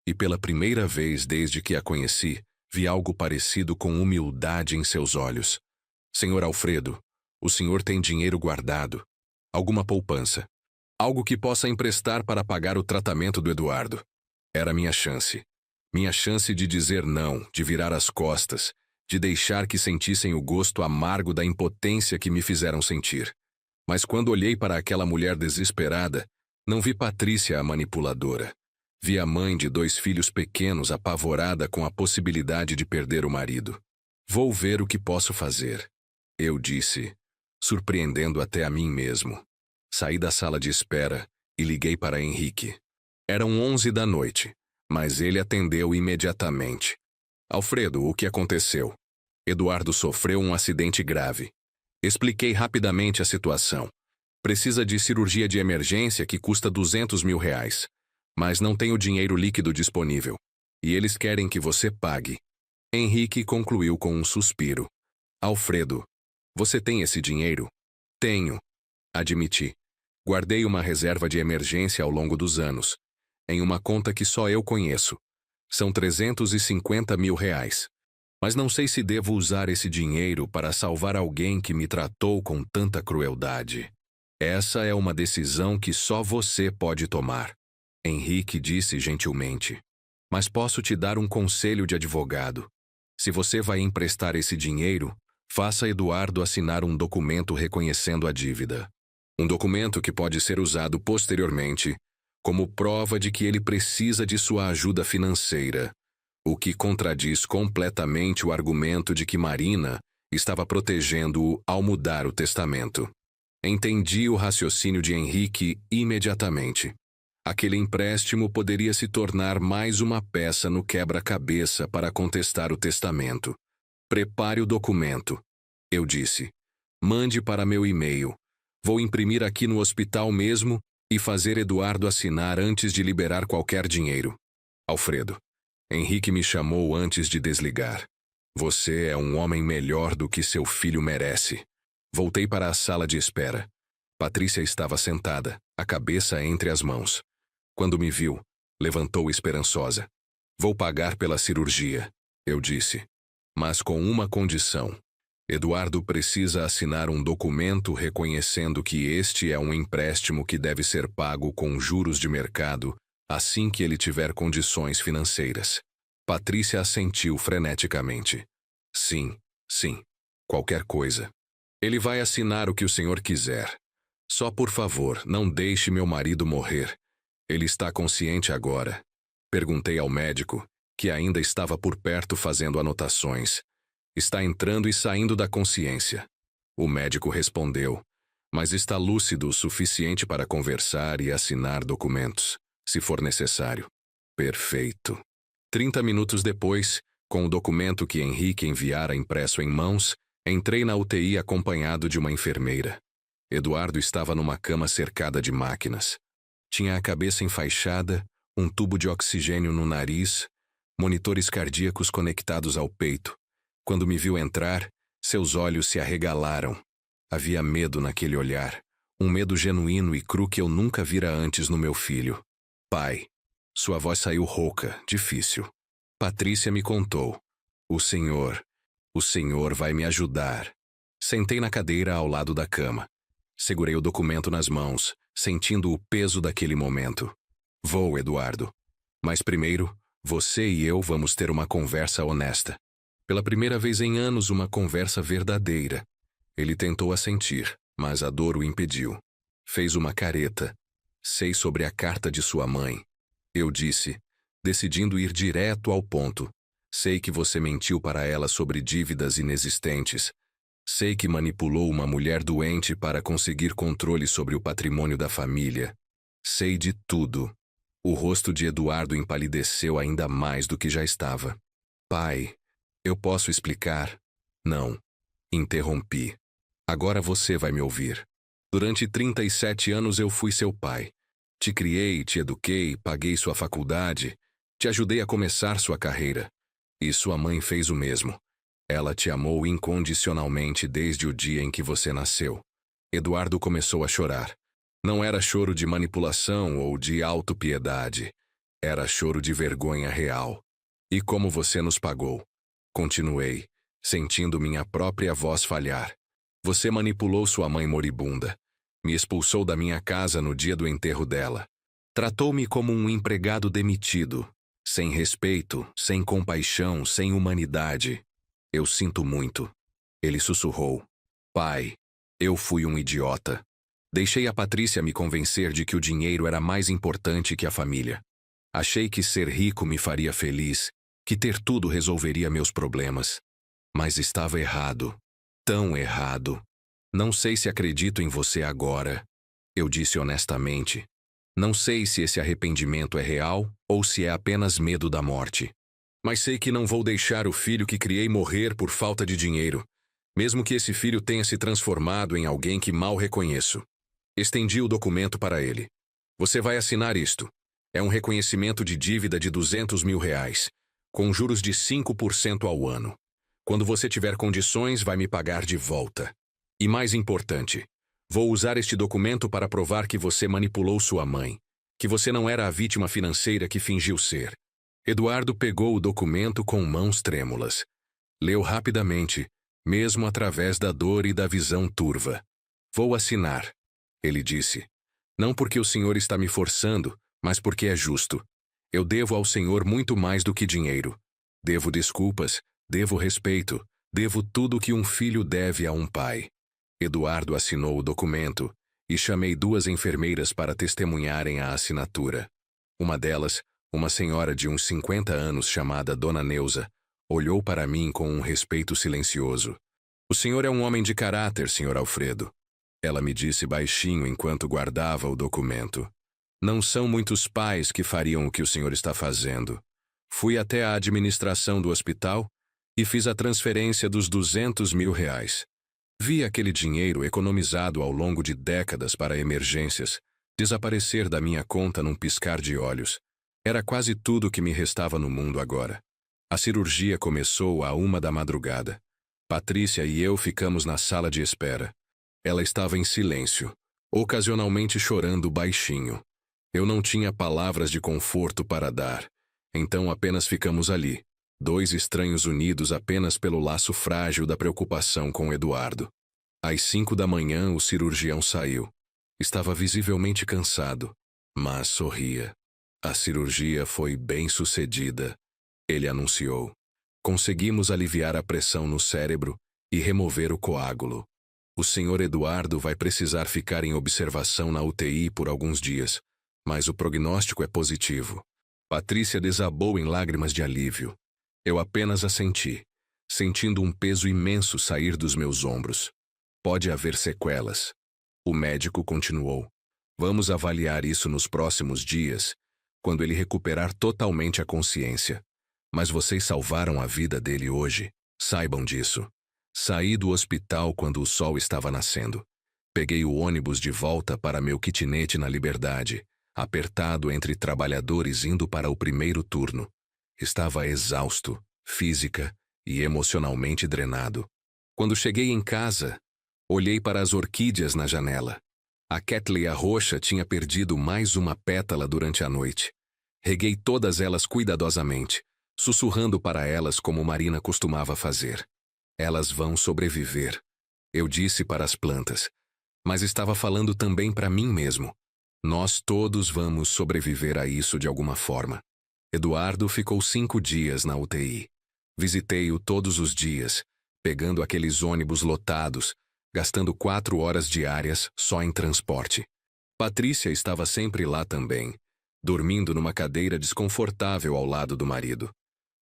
e pela primeira vez desde que a conheci, vi algo parecido com humildade em seus olhos. Senhor Alfredo, o senhor tem dinheiro guardado, alguma poupança, algo que possa emprestar para pagar o tratamento do Eduardo. Era minha chance. Minha chance de dizer não, de virar as costas, de deixar que sentissem o gosto amargo da impotência que me fizeram sentir. Mas quando olhei para aquela mulher desesperada, não vi Patrícia a manipuladora. Vi a mãe de 2 filhos pequenos apavorada com a possibilidade de perder o marido. Vou ver o que posso fazer, eu disse, surpreendendo até a mim mesmo. Saí da sala de espera e liguei para Henrique. Eram 11 da noite, mas ele atendeu imediatamente. Alfredo, o que aconteceu? Eduardo sofreu um acidente grave. Expliquei rapidamente a situação. Precisa de cirurgia de emergência que custa R$200 mil, mas não tem o dinheiro líquido disponível. E eles querem que você pague. Henrique concluiu com um suspiro. Alfredo, você tem esse dinheiro? Tenho, admiti. Guardei uma reserva de emergência ao longo dos anos, em uma conta que só eu conheço. São R$350 mil. Mas não sei se devo usar esse dinheiro para salvar alguém que me tratou com tanta crueldade. Essa é uma decisão que só você pode tomar. Henrique disse gentilmente. Mas posso te dar um conselho de advogado. Se você vai emprestar esse dinheiro, faça Eduardo assinar um documento reconhecendo a dívida. Um documento que pode ser usado posteriormente como prova de que ele precisa de sua ajuda financeira, o que contradiz completamente o argumento de que Marina estava protegendo-o ao mudar o testamento. Entendi o raciocínio de Henrique imediatamente. Aquele empréstimo poderia se tornar mais uma peça no quebra-cabeça para contestar o testamento. Prepare o documento, eu disse. Mande para meu e-mail. Vou imprimir aqui no hospital mesmo e fazer Eduardo assinar antes de liberar qualquer dinheiro. Alfredo. Henrique me chamou antes de desligar. Você é um homem melhor do que seu filho merece. Voltei para a sala de espera. Patrícia estava sentada, a cabeça entre as mãos. Quando me viu, levantou esperançosa. Vou pagar pela cirurgia, eu disse. Mas com uma condição. Eduardo precisa assinar um documento reconhecendo que este é um empréstimo que deve ser pago com juros de mercado assim que ele tiver condições financeiras. Patrícia assentiu freneticamente. Sim, sim. Qualquer coisa. Ele vai assinar o que o senhor quiser. Só por favor, não deixe meu marido morrer. Ele está consciente agora. Perguntei ao médico, que ainda estava por perto fazendo anotações. Está entrando e saindo da consciência. O médico respondeu, mas está lúcido o suficiente para conversar e assinar documentos, se for necessário. Perfeito. 30 minutos depois, com o documento que Henrique enviara impresso em mãos, entrei na UTI acompanhado de uma enfermeira. Eduardo estava numa cama cercada de máquinas. Tinha a cabeça enfaixada, um tubo de oxigênio no nariz, monitores cardíacos conectados ao peito. Quando me viu entrar, seus olhos se arregalaram. Havia medo naquele olhar, um medo genuíno e cru que eu nunca vira antes no meu filho. Pai. Sua voz saiu rouca, difícil. Patrícia me contou. O senhor vai me ajudar. Sentei na cadeira ao lado da cama. Segurei o documento nas mãos, sentindo o peso daquele momento. Vou, Eduardo. Mas primeiro, você e eu vamos ter uma conversa honesta. Pela primeira vez em anos, uma conversa verdadeira. Ele tentou assentir, mas a dor o impediu. Fez uma careta. Sei sobre a carta de sua mãe. Eu disse, decidindo ir direto ao ponto. Sei que você mentiu para ela sobre dívidas inexistentes. Sei que manipulou uma mulher doente para conseguir controle sobre o patrimônio da família. Sei de tudo. O rosto de Eduardo empalideceu ainda mais do que já estava. Pai, eu posso explicar? Não. Interrompi. Agora você vai me ouvir. Durante 37 anos eu fui seu pai. Te criei, te eduquei, paguei sua faculdade, te ajudei a começar sua carreira. E sua mãe fez o mesmo. Ela te amou incondicionalmente desde o dia em que você nasceu. Eduardo começou a chorar. Não era choro de manipulação ou de autopiedade. Era choro de vergonha real. E como você nos pagou? Continuei, sentindo minha própria voz falhar. Você manipulou sua mãe moribunda. Me expulsou da minha casa no dia do enterro dela. Tratou-me como um empregado demitido, sem respeito, sem compaixão, sem humanidade. Eu sinto muito. Ele sussurrou. Pai, eu fui um idiota. Deixei a Patrícia me convencer de que o dinheiro era mais importante que a família. Achei que ser rico me faria feliz, que ter tudo resolveria meus problemas. Mas estava errado. Tão errado. Não sei se acredito em você agora. Eu disse honestamente. Não sei se esse arrependimento é real ou se é apenas medo da morte. Mas sei que não vou deixar o filho que criei morrer por falta de dinheiro, mesmo que esse filho tenha se transformado em alguém que mal reconheço. Estendi o documento para ele. Você vai assinar isto. É um reconhecimento de dívida de R$200 mil, com juros de 5% ao ano. Quando você tiver condições, vai me pagar de volta. E mais importante, vou usar este documento para provar que você manipulou sua mãe, que você não era a vítima financeira que fingiu ser. Eduardo pegou o documento com mãos trêmulas. Leu rapidamente, mesmo através da dor e da visão turva. Vou assinar, ele disse. Não porque o senhor está me forçando, mas porque é justo. Eu devo ao senhor muito mais do que dinheiro. Devo desculpas, devo respeito, devo tudo que um filho deve a um pai. Eduardo assinou o documento e chamei 2 enfermeiras para testemunharem a assinatura. Uma delas, uma senhora de uns 50 anos chamada Dona Neuza, olhou para mim com um respeito silencioso. O senhor é um homem de caráter, senhor Alfredo. Ela me disse baixinho enquanto guardava o documento. Não são muitos pais que fariam o que o senhor está fazendo. Fui até a administração do hospital e fiz a transferência dos R$200 mil. Vi aquele dinheiro economizado ao longo de décadas para emergências desaparecer da minha conta num piscar de olhos. Era quase tudo que me restava no mundo agora. A cirurgia começou à 1 da madrugada. Patrícia e eu ficamos na sala de espera. Ela estava em silêncio, ocasionalmente chorando baixinho. Eu não tinha palavras de conforto para dar, então apenas ficamos ali, 2 estranhos unidos apenas pelo laço frágil da preocupação com Eduardo. Às 5 da manhã, o cirurgião saiu. Estava visivelmente cansado, mas sorria. A cirurgia foi bem-sucedida, ele anunciou. Conseguimos aliviar a pressão no cérebro e remover o coágulo. O senhor Eduardo vai precisar ficar em observação na UTI por alguns dias, mas o prognóstico é positivo. Patrícia desabou em lágrimas de alívio. Eu apenas assenti, sentindo um peso imenso sair dos meus ombros. Pode haver sequelas. O médico continuou. Vamos avaliar isso nos próximos dias, quando ele recuperar totalmente a consciência. Mas vocês salvaram a vida dele hoje. Saibam disso. Saí do hospital quando o sol estava nascendo. Peguei o ônibus de volta para meu kitnet na Liberdade, apertado entre trabalhadores indo para o primeiro turno. Estava exausto, física e emocionalmente drenado. Quando cheguei em casa, olhei para as orquídeas na janela. A Cattleya roxa tinha perdido mais uma pétala durante a noite. Reguei todas elas cuidadosamente, sussurrando para elas como Marina costumava fazer. Elas vão sobreviver, eu disse para as plantas, mas estava falando também para mim mesmo. Nós todos vamos sobreviver a isso de alguma forma. Eduardo ficou 5 dias na UTI. Visitei-o todos os dias, pegando aqueles ônibus lotados, gastando 4 horas diárias só em transporte. Patrícia estava sempre lá também, dormindo numa cadeira desconfortável ao lado do marido.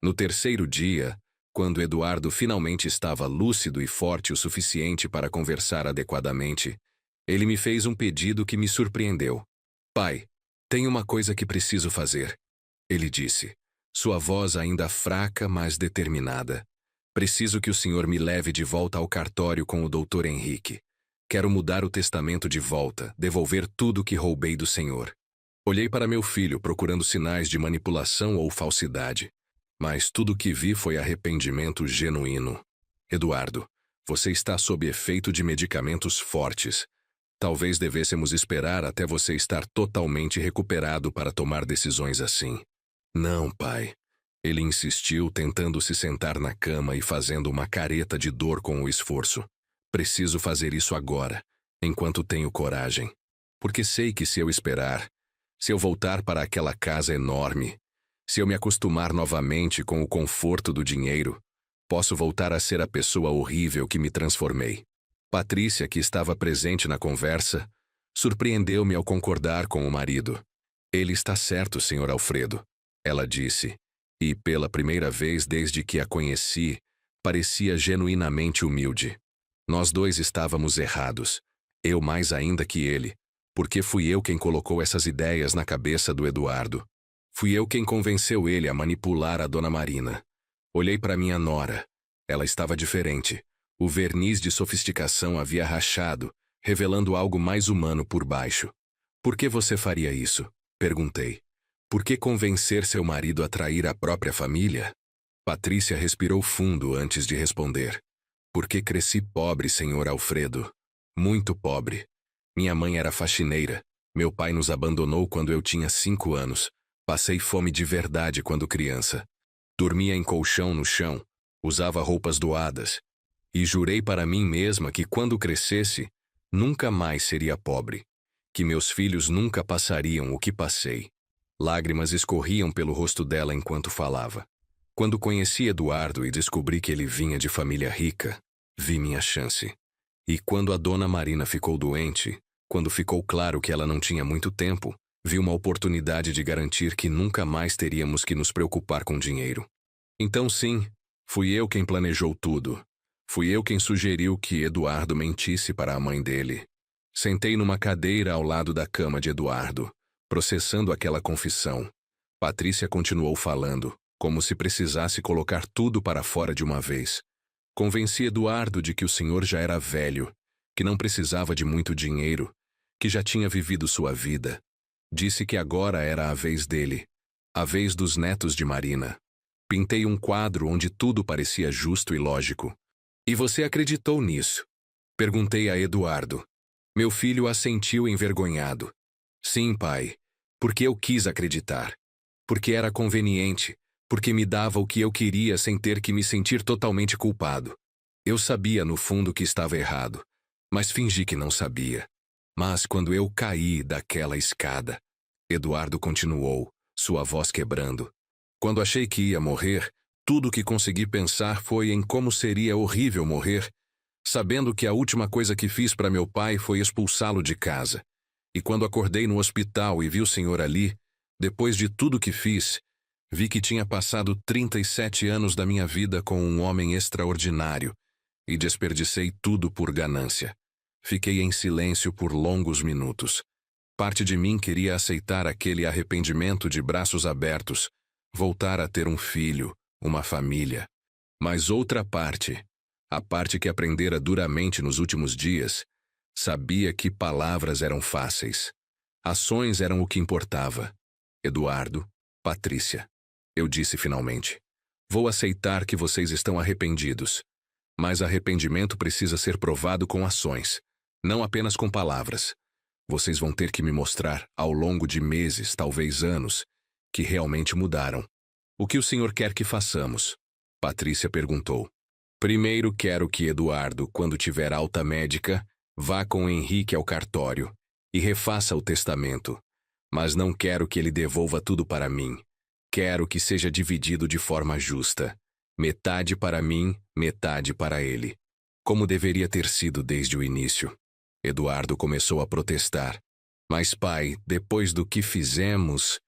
No 3º dia, quando Eduardo finalmente estava lúcido e forte o suficiente para conversar adequadamente, ele me fez um pedido que me surpreendeu. Pai, tem uma coisa que preciso fazer. Ele disse, sua voz ainda fraca, mas determinada. Preciso que o senhor me leve de volta ao cartório com o Dr. Henrique. Quero mudar o testamento de volta, devolver tudo que roubei do senhor. Olhei para meu filho procurando sinais de manipulação ou falsidade. Mas tudo que vi foi arrependimento genuíno. Eduardo, você está sob efeito de medicamentos fortes. Talvez devêssemos esperar até você estar totalmente recuperado para tomar decisões assim. Não, pai. Ele insistiu, tentando se sentar na cama e fazendo uma careta de dor com o esforço. Preciso fazer isso agora, enquanto tenho coragem. Porque sei que se eu esperar, se eu voltar para aquela casa enorme, se eu me acostumar novamente com o conforto do dinheiro, posso voltar a ser a pessoa horrível que me transformei. Patrícia, que estava presente na conversa, surpreendeu-me ao concordar com o marido. Ele está certo, Sr. Alfredo, ela disse, e pela primeira vez desde que a conheci, parecia genuinamente humilde. Nós dois estávamos errados, eu mais ainda que ele, porque fui eu quem colocou essas ideias na cabeça do Eduardo. Fui eu quem convenceu ele a manipular a Dona Marina. Olhei para minha nora. Ela estava diferente. O verniz de sofisticação havia rachado, revelando algo mais humano por baixo. Por que você faria isso? Perguntei. Por que convencer seu marido a trair a própria família? Patrícia respirou fundo antes de responder. Porque cresci pobre, Sr. Alfredo. Muito pobre. Minha mãe era faxineira. Meu pai nos abandonou quando eu tinha 5 anos. Passei fome de verdade quando criança. Dormia em colchão no chão. Usava roupas doadas. E jurei para mim mesma que quando crescesse, nunca mais seria pobre. Que meus filhos nunca passariam o que passei. Lágrimas escorriam pelo rosto dela enquanto falava. Quando conheci Eduardo e descobri que ele vinha de família rica, vi minha chance. E quando a Dona Marina ficou doente, quando ficou claro que ela não tinha muito tempo, vi uma oportunidade de garantir que nunca mais teríamos que nos preocupar com dinheiro. Então sim, fui eu quem planejou tudo. Fui eu quem sugeriu que Eduardo mentisse para a mãe dele. Sentei numa cadeira ao lado da cama de Eduardo, processando aquela confissão. Patrícia continuou falando, como se precisasse colocar tudo para fora de uma vez. Convenci Eduardo de que o senhor já era velho, que não precisava de muito dinheiro, que já tinha vivido sua vida. Disse que agora era a vez dele, a vez dos netos de Marina. Pintei um quadro onde tudo parecia justo e lógico. E você acreditou nisso? Perguntei a Eduardo. Meu filho assentiu envergonhado. Sim, pai, porque eu quis acreditar. Porque era conveniente, porque me dava o que eu queria sem ter que me sentir totalmente culpado. Eu sabia no fundo que estava errado, mas fingi que não sabia. Mas quando eu caí daquela escada, Eduardo continuou, sua voz quebrando. Quando achei que ia morrer, tudo o que consegui pensar foi em como seria horrível morrer, sabendo que a última coisa que fiz para meu pai foi expulsá-lo de casa. E quando acordei no hospital e vi o senhor ali, depois de tudo que fiz, vi que tinha passado 37 anos da minha vida com um homem extraordinário e desperdicei tudo por ganância. Fiquei em silêncio por longos minutos. Parte de mim queria aceitar aquele arrependimento de braços abertos, voltar a ter um filho, uma família. Mas outra parte, a parte que aprendera duramente nos últimos dias, sabia que palavras eram fáceis. Ações eram o que importava. Eduardo, Patrícia. Eu disse finalmente. Vou aceitar que vocês estão arrependidos. Mas arrependimento precisa ser provado com ações, não apenas com palavras. Vocês vão ter que me mostrar, ao longo de meses, talvez anos, que realmente mudaram. O que o senhor quer que façamos? Patrícia perguntou. Primeiro quero que Eduardo, quando tiver alta médica, vá com Henrique ao cartório e refaça o testamento. Mas não quero que ele devolva tudo para mim. Quero que seja dividido de forma justa. Metade para mim, metade para ele. Como deveria ter sido desde o início. Eduardo começou a protestar. Mas pai, depois do que fizemos...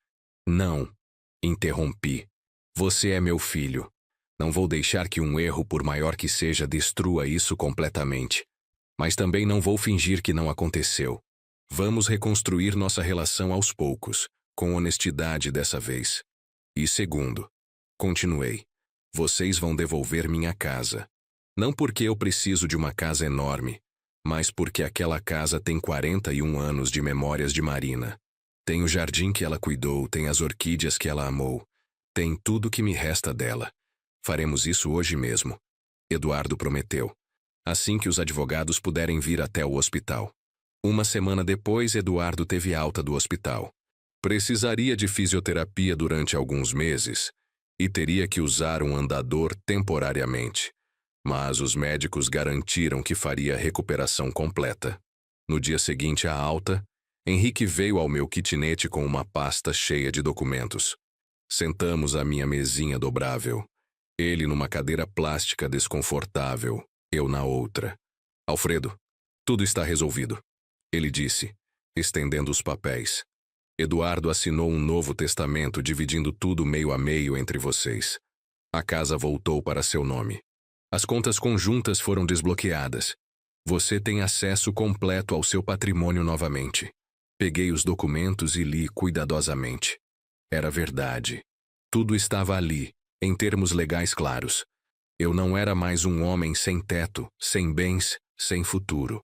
Não, interrompi. Você é meu filho. Não vou deixar que um erro, por maior que seja, destrua isso completamente. Mas também não vou fingir que não aconteceu. Vamos reconstruir nossa relação aos poucos, com honestidade dessa vez. E segundo, continuei, vocês vão devolver minha casa. Não porque eu preciso de uma casa enorme, mas porque aquela casa tem 41 anos de memórias de Marina. Tem o jardim que ela cuidou, tem as orquídeas que ela amou. Tem tudo que me resta dela. Faremos isso hoje mesmo. Eduardo prometeu. Assim que os advogados puderem vir até o hospital. Uma semana depois, Eduardo teve alta do hospital. Precisaria de fisioterapia durante alguns meses e teria que usar um andador temporariamente. Mas os médicos garantiram que faria recuperação completa. No dia seguinte à alta, Henrique veio ao meu kitnet com uma pasta cheia de documentos. Sentamos à minha mesinha dobrável. Ele numa cadeira plástica desconfortável, eu na outra. Alfredo, tudo está resolvido, ele disse, estendendo os papéis. Eduardo assinou um novo testamento dividindo tudo meio a meio entre vocês. A casa voltou para seu nome. As contas conjuntas foram desbloqueadas. Você tem acesso completo ao seu patrimônio novamente. Peguei os documentos e li cuidadosamente. Era verdade. Tudo estava ali, em termos legais claros. Eu não era mais um homem sem teto, sem bens, sem futuro.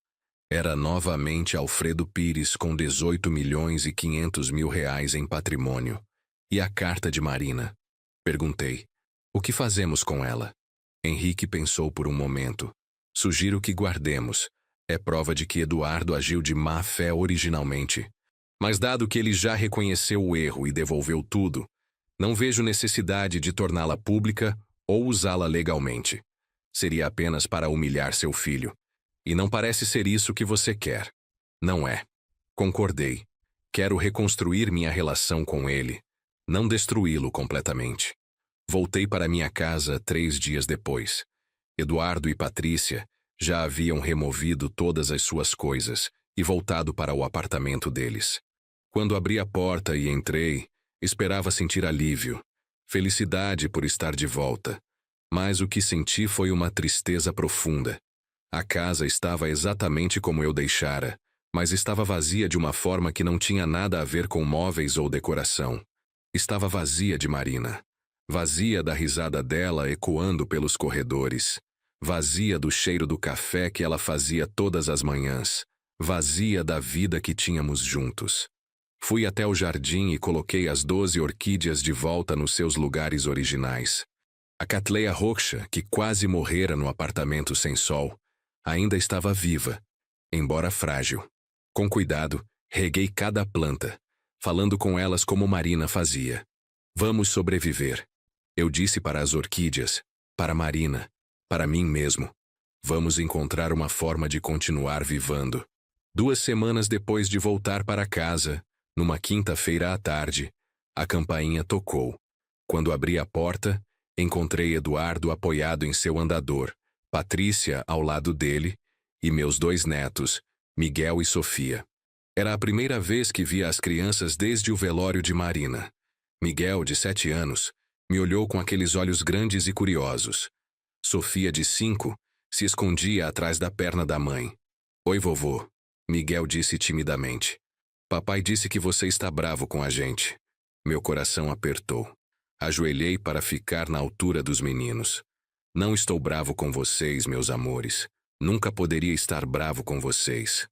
Era novamente Alfredo Pires com 18.500.000 reais em patrimônio. E a carta de Marina? Perguntei. O que fazemos com ela? Henrique pensou por um momento. Sugiro que guardemos. É prova de que Eduardo agiu de má fé originalmente. Mas dado que ele já reconheceu o erro e devolveu tudo, não vejo necessidade de torná-la pública ou usá-la legalmente. Seria apenas para humilhar seu filho. E não parece ser isso que você quer. Não é. Concordei. Quero reconstruir minha relação com ele, não destruí-lo completamente. Voltei para minha casa 3 dias depois. Eduardo e Patrícia já haviam removido todas as suas coisas e voltado para o apartamento deles. Quando abri a porta e entrei, esperava sentir alívio, felicidade por estar de volta. Mas o que senti foi uma tristeza profunda. A casa estava exatamente como eu deixara, mas estava vazia de uma forma que não tinha nada a ver com móveis ou decoração. Estava vazia de Marina. Vazia da risada dela ecoando pelos corredores. Vazia do cheiro do café que ela fazia todas as manhãs. Vazia da vida que tínhamos juntos. Fui até o jardim e coloquei as 12 orquídeas de volta nos seus lugares originais. A Catleia roxa, que quase morrera no apartamento sem sol, ainda estava viva, embora frágil. Com cuidado, reguei cada planta, falando com elas como Marina fazia. Vamos sobreviver. Eu disse para as orquídeas, para Marina, para mim mesmo. Vamos encontrar uma forma de continuar vivendo. 2 semanas depois de voltar para casa, numa quinta-feira à tarde, a campainha tocou. Quando abri a porta, encontrei Eduardo apoiado em seu andador, Patrícia ao lado dele e meus 2 netos, Miguel e Sofia. Era a primeira vez que via as crianças desde o velório de Marina. Miguel, de 7 anos, me olhou com aqueles olhos grandes e curiosos. Sofia, de 5, se escondia atrás da perna da mãe. Oi, vovô, Miguel disse timidamente. Papai disse que você está bravo com a gente. Meu coração apertou. Ajoelhei para ficar na altura dos meninos. Não estou bravo com vocês, meus amores. Nunca poderia estar bravo com vocês.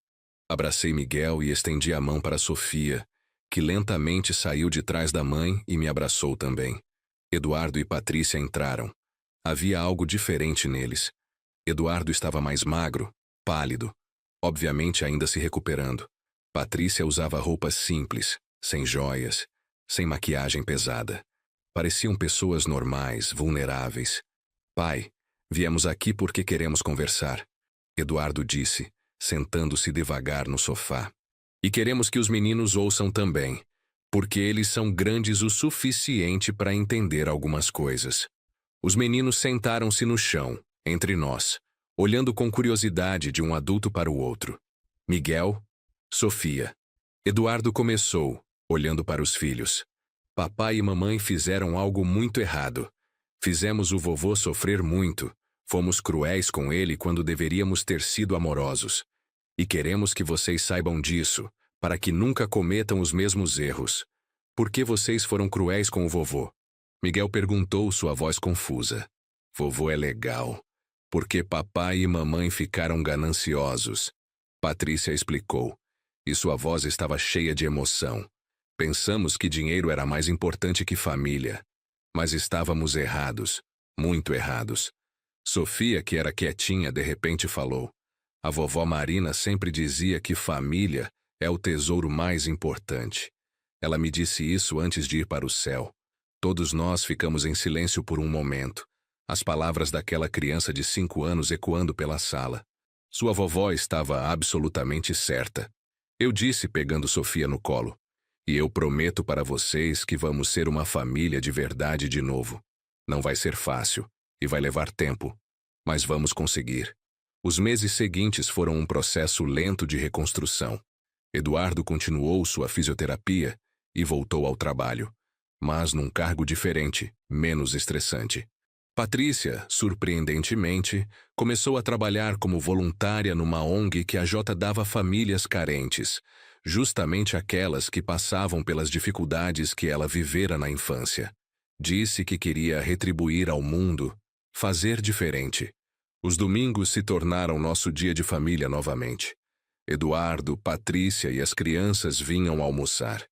Abracei Miguel e estendi a mão para Sofia, que lentamente saiu de trás da mãe e me abraçou também. Eduardo e Patrícia entraram. Havia algo diferente neles. Eduardo estava mais magro, pálido, obviamente ainda se recuperando. Patrícia usava roupas simples, sem joias, sem maquiagem pesada. Pareciam pessoas normais, vulneráveis. Pai, viemos aqui porque queremos conversar, Eduardo disse, sentando-se devagar no sofá. E queremos que os meninos ouçam também, porque eles são grandes o suficiente para entender algumas coisas. Os meninos sentaram-se no chão, entre nós, olhando com curiosidade de um adulto para o outro. Miguel, Sofia. Eduardo começou, olhando para os filhos. Papai e mamãe fizeram algo muito errado. Fizemos o vovô sofrer muito. Fomos cruéis com ele quando deveríamos ter sido amorosos. E queremos que vocês saibam disso, para que nunca cometam os mesmos erros. Por que vocês foram cruéis com o vovô? Miguel perguntou, sua voz confusa. Vovô é legal. Porque papai e mamãe ficaram gananciosos. Patrícia explicou, e sua voz estava cheia de emoção. Pensamos que dinheiro era mais importante que família. Mas estávamos errados, muito errados. Sofia, que era quietinha, de repente falou. A vovó Marina sempre dizia que família é o tesouro mais importante. Ela me disse isso antes de ir para o céu. Todos nós ficamos em silêncio por um momento, as palavras daquela criança de 5 anos ecoando pela sala. Sua vovó estava absolutamente certa. Eu disse, pegando Sofia no colo. E eu prometo para vocês que vamos ser uma família de verdade de novo. Não vai ser fácil, e vai levar tempo, mas vamos conseguir. Os meses seguintes foram um processo lento de reconstrução. Eduardo continuou sua fisioterapia e voltou ao trabalho, mas num cargo diferente, menos estressante. Patrícia, surpreendentemente, começou a trabalhar como voluntária numa ONG que ajudava famílias carentes, justamente aquelas que passavam pelas dificuldades que ela vivera na infância. Disse que queria retribuir ao mundo, fazer diferente. Os domingos se tornaram nosso dia de família novamente. Eduardo, Patrícia e as crianças vinham almoçar.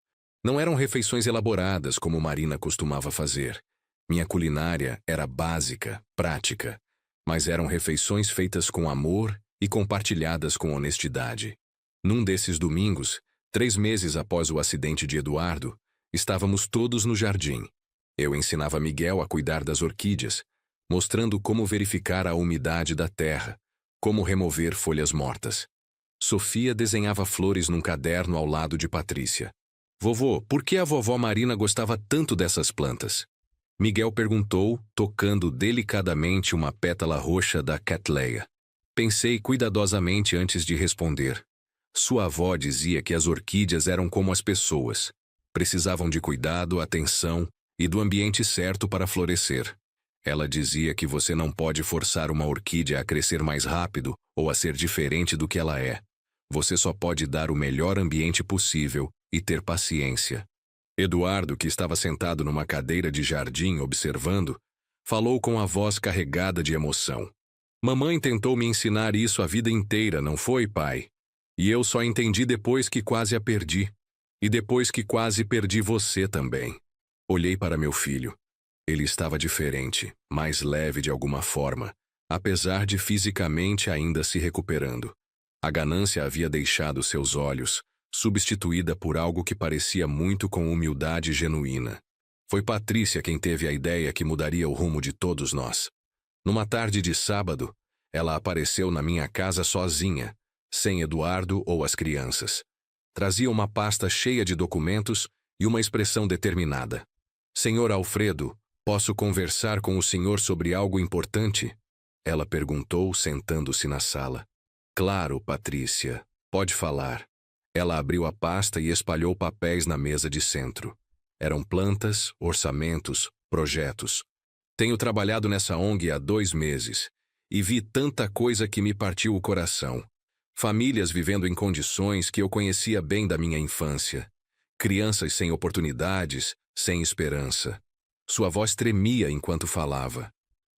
Não eram refeições elaboradas como Marina costumava fazer. Minha culinária era básica, prática, mas eram refeições feitas com amor e compartilhadas com honestidade. Num desses domingos, 3 meses após o acidente de Eduardo, estávamos todos no jardim. Eu ensinava Miguel a cuidar das orquídeas, mostrando como verificar a umidade da terra, como remover folhas mortas. Sofia desenhava flores num caderno ao lado de Patrícia. Vovô, por que a vovó Marina gostava tanto dessas plantas? Miguel perguntou, tocando delicadamente uma pétala roxa da Cattleya. Pensei cuidadosamente antes de responder. Sua avó dizia que as orquídeas eram como as pessoas. Precisavam de cuidado, atenção e do ambiente certo para florescer. Ela dizia que você não pode forçar uma orquídea a crescer mais rápido ou a ser diferente do que ela é. Você só pode dar o melhor ambiente possível e ter paciência. Eduardo, que estava sentado numa cadeira de jardim observando, falou com a voz carregada de emoção. Mamãe tentou me ensinar isso a vida inteira, não foi, pai? E eu só entendi depois que quase a perdi. E depois que quase perdi você também. Olhei para meu filho. Ele estava diferente, mais leve de alguma forma, apesar de fisicamente ainda se recuperando. A ganância havia deixado seus olhos, substituída por algo que parecia muito com humildade genuína. Foi Patrícia quem teve a ideia que mudaria o rumo de todos nós. Numa tarde de sábado, ela apareceu na minha casa sozinha, sem Eduardo ou as crianças. Trazia uma pasta cheia de documentos e uma expressão determinada. Senhor Alfredo, posso conversar com o senhor sobre algo importante? Ela perguntou, sentando-se na sala. Claro, Patrícia, pode falar. Ela abriu a pasta e espalhou papéis na mesa de centro. Eram plantas, orçamentos, projetos. Tenho trabalhado nessa ONG há 2 meses e vi tanta coisa que me partiu o coração. Famílias vivendo em condições que eu conhecia bem da minha infância. Crianças sem oportunidades, sem esperança. Sua voz tremia enquanto falava.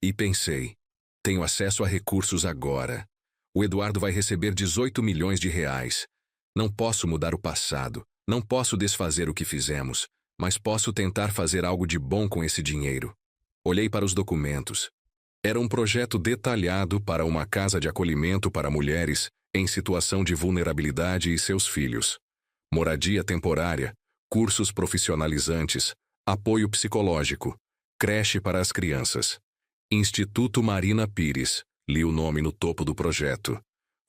E pensei, tenho acesso a recursos agora. O Eduardo vai receber 18 milhões de reais. Não posso mudar o passado, não posso desfazer o que fizemos, mas posso tentar fazer algo de bom com esse dinheiro. Olhei para os documentos. Era um projeto detalhado para uma casa de acolhimento para mulheres em situação de vulnerabilidade e seus filhos. Moradia temporária, cursos profissionalizantes, apoio psicológico, creche para as crianças. Instituto Marina Pires, li o nome no topo do projeto.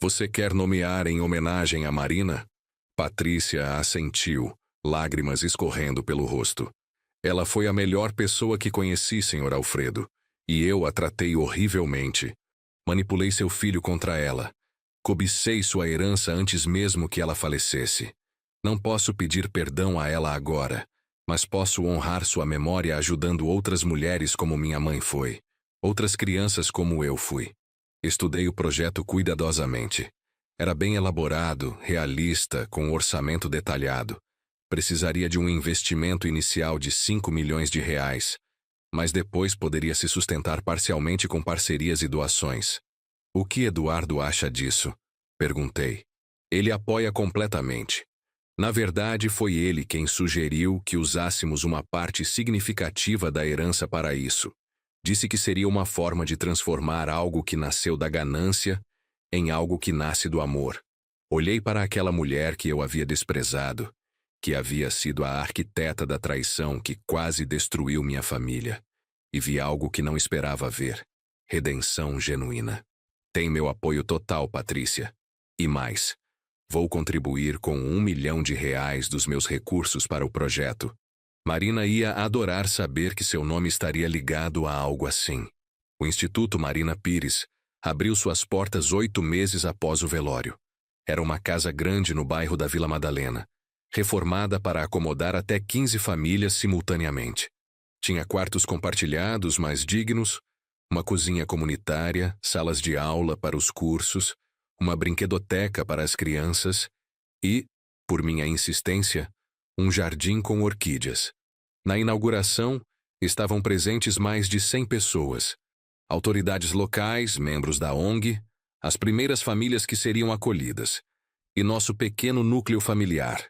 Você quer nomear em homenagem a Marina? Patrícia assentiu, lágrimas escorrendo pelo rosto. Ela foi a melhor pessoa que conheci, Sr. Alfredo, e eu a tratei horrivelmente. Manipulei seu filho contra ela. Cobicei sua herança antes mesmo que ela falecesse. Não posso pedir perdão a ela agora, mas posso honrar sua memória ajudando outras mulheres como minha mãe foi, outras crianças como eu fui. Estudei o projeto cuidadosamente. Era bem elaborado, realista, com orçamento detalhado. Precisaria de um investimento inicial de 5 milhões de reais, mas depois poderia se sustentar parcialmente com parcerias e doações. O que Eduardo acha disso? Perguntei. Ele apoia completamente. Na verdade, foi ele quem sugeriu que usássemos uma parte significativa da herança para isso. Disse que seria uma forma de transformar algo que nasceu da ganância em algo que nasce do amor. Olhei para aquela mulher que eu havia desprezado, que havia sido a arquiteta da traição que quase destruiu minha família, e vi algo que não esperava ver: redenção genuína. Tem meu apoio total, Patrícia. E mais, vou contribuir com R$1 milhão dos meus recursos para o projeto. Marina ia adorar saber que seu nome estaria ligado a algo assim. O Instituto Marina Pires abriu suas portas 8 meses após o velório. Era uma casa grande no bairro da Vila Madalena, reformada para acomodar até 15 famílias simultaneamente. Tinha quartos compartilhados mais dignos, uma cozinha comunitária, salas de aula para os cursos, uma brinquedoteca para as crianças e, por minha insistência, um jardim com orquídeas. Na inauguração, estavam presentes mais de 100 pessoas. Autoridades locais, membros da ONG, as primeiras famílias que seriam acolhidas, e nosso pequeno núcleo familiar.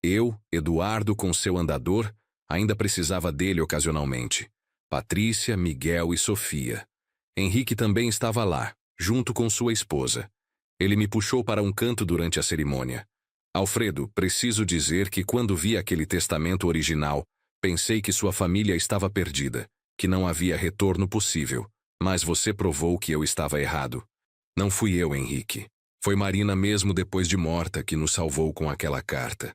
Eu, Eduardo com seu andador, ainda precisava dele ocasionalmente. Patrícia, Miguel e Sofia. Henrique também estava lá, junto com sua esposa. Ele me puxou para um canto durante a cerimônia. Alfredo, preciso dizer que quando vi aquele testamento original, pensei que sua família estava perdida, que não havia retorno possível, mas você provou que eu estava errado. Não fui eu, Henrique. Foi Marina mesmo depois de morta que nos salvou com aquela carta.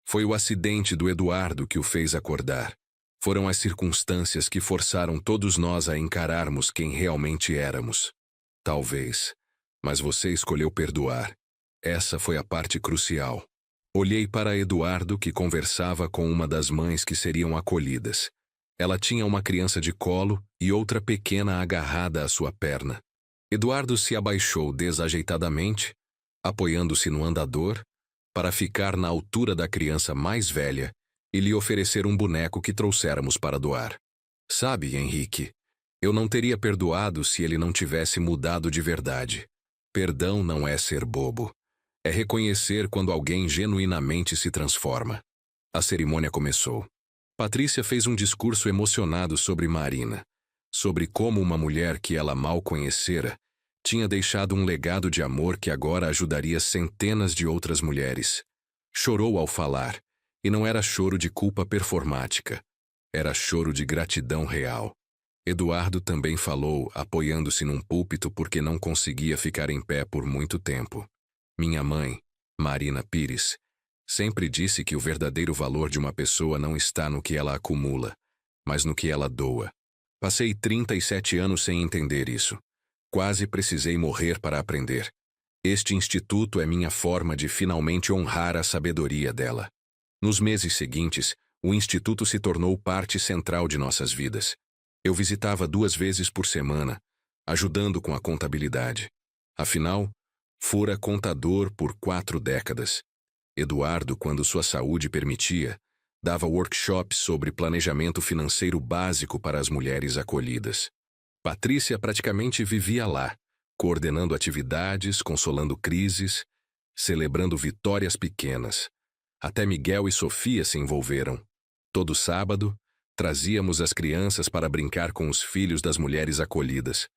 Foi o acidente do Eduardo que o fez acordar. Foram as circunstâncias que forçaram todos nós a encararmos quem realmente éramos. Talvez. Mas você escolheu perdoar. Essa foi a parte crucial. Olhei para Eduardo, que conversava com uma das mães que seriam acolhidas. Ela tinha uma criança de colo e outra pequena agarrada à sua perna. Eduardo se abaixou desajeitadamente, apoiando-se no andador, para ficar na altura da criança mais velha e lhe oferecer um boneco que trouxéramos para doar. Sabe, Henrique, eu não teria perdoado se ele não tivesse mudado de verdade. Perdão não é ser bobo. É reconhecer quando alguém genuinamente se transforma. A cerimônia começou. Patrícia fez um discurso emocionado sobre Marina, sobre como uma mulher que ela mal conhecera tinha deixado um legado de amor que agora ajudaria centenas de outras mulheres. Chorou ao falar, e não era choro de culpa performática, era choro de gratidão real. Eduardo também falou, apoiando-se num púlpito porque não conseguia ficar em pé por muito tempo. Minha mãe, Marina Pires, sempre disse que o verdadeiro valor de uma pessoa não está no que ela acumula, mas no que ela doa. Passei 37 anos sem entender isso. Quase precisei morrer para aprender. Este instituto é minha forma de finalmente honrar a sabedoria dela. Nos meses seguintes, o instituto se tornou parte central de nossas vidas. Eu visitava 2 vezes por semana, ajudando com a contabilidade. Afinal, fora contador por 4 décadas. Eduardo, quando sua saúde permitia, dava workshops sobre planejamento financeiro básico para as mulheres acolhidas. Patrícia praticamente vivia lá, coordenando atividades, consolando crises, celebrando vitórias pequenas. Até Miguel e Sofia se envolveram. Todo sábado, trazíamos as crianças para brincar com os filhos das mulheres acolhidas.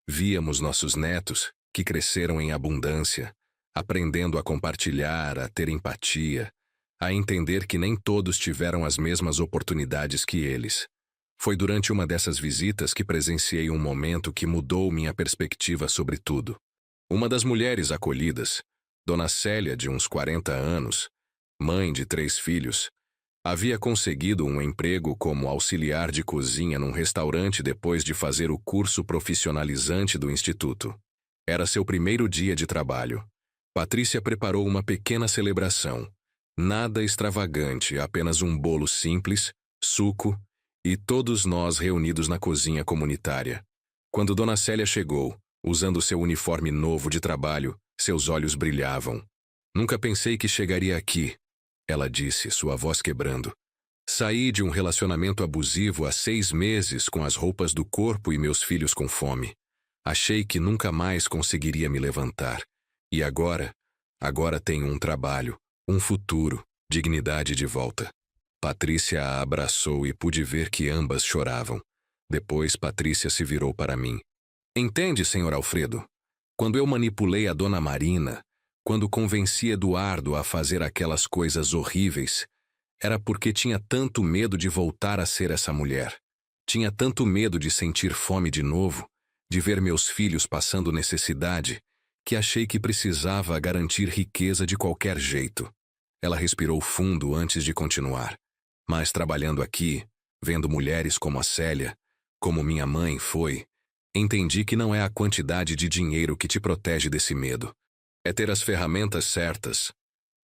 Víamos nossos netos, que cresceram em abundância, aprendendo a compartilhar, a ter empatia, a entender que nem todos tiveram as mesmas oportunidades que eles. Foi durante uma dessas visitas que presenciei um momento que mudou minha perspectiva sobre tudo. Uma das mulheres acolhidas, Dona Célia, de uns 40 anos, mãe de 3 filhos, havia conseguido um emprego como auxiliar de cozinha num restaurante depois de fazer o curso profissionalizante do Instituto. Era seu primeiro dia de trabalho. Patrícia preparou uma pequena celebração. Nada extravagante, apenas um bolo simples, suco, e todos nós reunidos na cozinha comunitária. Quando Dona Célia chegou, usando seu uniforme novo de trabalho, seus olhos brilhavam. Nunca pensei que chegaria aqui, ela disse, sua voz quebrando. Saí de um relacionamento abusivo há 6 meses com as roupas do corpo e meus filhos com fome. Achei que nunca mais conseguiria me levantar. E agora tenho um trabalho, um futuro, dignidade de volta. Patrícia a abraçou e pude ver que ambas choravam. Depois Patrícia se virou para mim. Entende, senhor Alfredo? Quando eu manipulei a dona Marina, quando convenci Eduardo a fazer aquelas coisas horríveis, era porque tinha tanto medo de voltar a ser essa mulher. Tinha tanto medo de sentir fome de novo, de ver meus filhos passando necessidade, que achei que precisava garantir riqueza de qualquer jeito. Ela respirou fundo antes de continuar. Mas trabalhando aqui, vendo mulheres como a Célia, como minha mãe foi, entendi que não é a quantidade de dinheiro que te protege desse medo. É ter as ferramentas certas,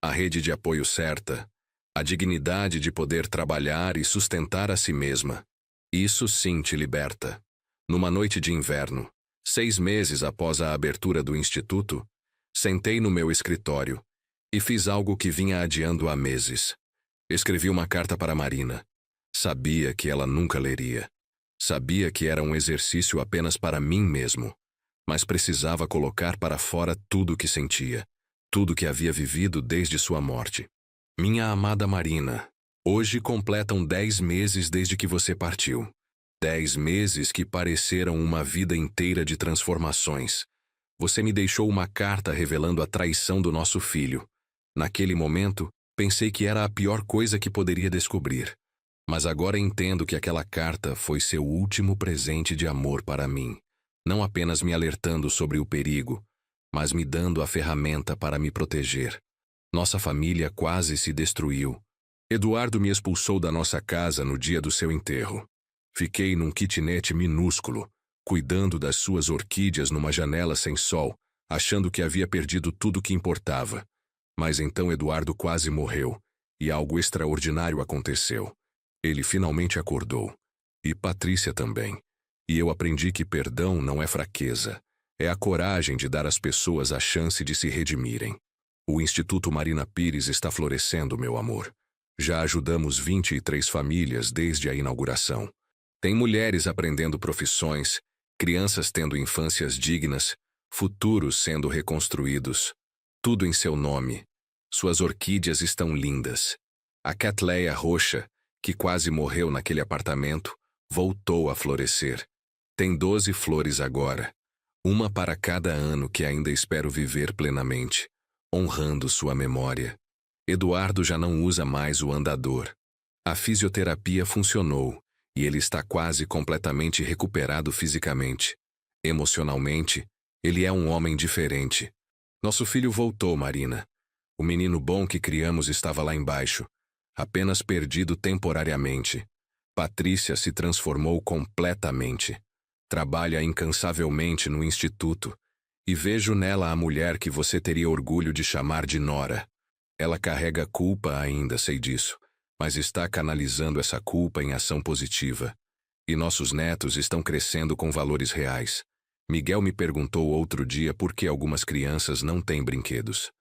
a rede de apoio certa, a dignidade de poder trabalhar e sustentar a si mesma. Isso sim te liberta. Numa noite de inverno, 6 meses após a abertura do instituto, sentei no meu escritório e fiz algo que vinha adiando há meses. Escrevi uma carta para Marina. Sabia que ela nunca leria. Sabia que era um exercício apenas para mim mesmo, mas precisava colocar para fora tudo o que sentia, tudo que havia vivido desde sua morte. Minha amada Marina, hoje completam 10 meses desde que você partiu. 10 meses que pareceram uma vida inteira de transformações. Você me deixou uma carta revelando a traição do nosso filho. Naquele momento, pensei que era a pior coisa que poderia descobrir. Mas agora entendo que aquela carta foi seu último presente de amor para mim. Não apenas me alertando sobre o perigo, mas me dando a ferramenta para me proteger. Nossa família quase se destruiu. Eduardo me expulsou da nossa casa no dia do seu enterro. Fiquei num kitnet minúsculo, cuidando das suas orquídeas numa janela sem sol, achando que havia perdido tudo que importava. Mas então Eduardo quase morreu, e algo extraordinário aconteceu. Ele finalmente acordou. E Patrícia também. E eu aprendi que perdão não é fraqueza, é a coragem de dar às pessoas a chance de se redimirem. O Instituto Marina Pires está florescendo, meu amor. Já ajudamos 23 famílias desde a inauguração. Tem mulheres aprendendo profissões, crianças tendo infâncias dignas, futuros sendo reconstruídos. Tudo em seu nome. Suas orquídeas estão lindas. A Catleia roxa, que quase morreu naquele apartamento, voltou a florescer. Tem 12 flores agora, uma para cada ano que ainda espero viver plenamente, honrando sua memória. Eduardo já não usa mais o andador. A fisioterapia funcionou e ele está quase completamente recuperado fisicamente. Emocionalmente, ele é um homem diferente. Nosso filho voltou, Marina. O menino bom que criamos estava lá embaixo, apenas perdido temporariamente. Patrícia se transformou completamente. Trabalha incansavelmente no instituto e vejo nela a mulher que você teria orgulho de chamar de nora. Ela carrega culpa ainda, sei disso, mas está canalizando essa culpa em ação positiva. E nossos netos estão crescendo com valores reais. Miguel me perguntou outro dia por que algumas crianças não têm brinquedos.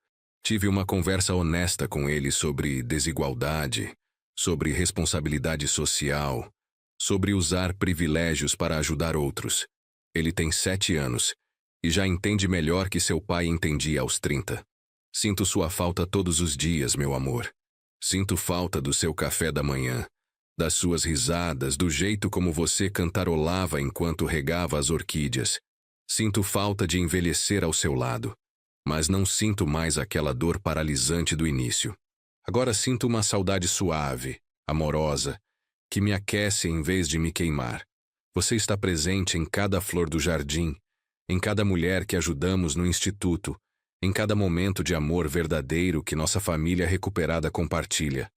Tive uma conversa honesta com ele sobre desigualdade, sobre responsabilidade social, sobre usar privilégios para ajudar outros. Ele tem 7 anos e já entende melhor que seu pai entendia aos 30. Sinto sua falta todos os dias, meu amor. Sinto falta do seu café da manhã, das suas risadas, do jeito como você cantarolava enquanto regava as orquídeas. Sinto falta de envelhecer ao seu lado, mas não sinto mais aquela dor paralisante do início. Agora sinto uma saudade suave, amorosa, que me aquece em vez de me queimar. Você está presente em cada flor do jardim, em cada mulher que ajudamos no instituto, em cada momento de amor verdadeiro que nossa família recuperada compartilha.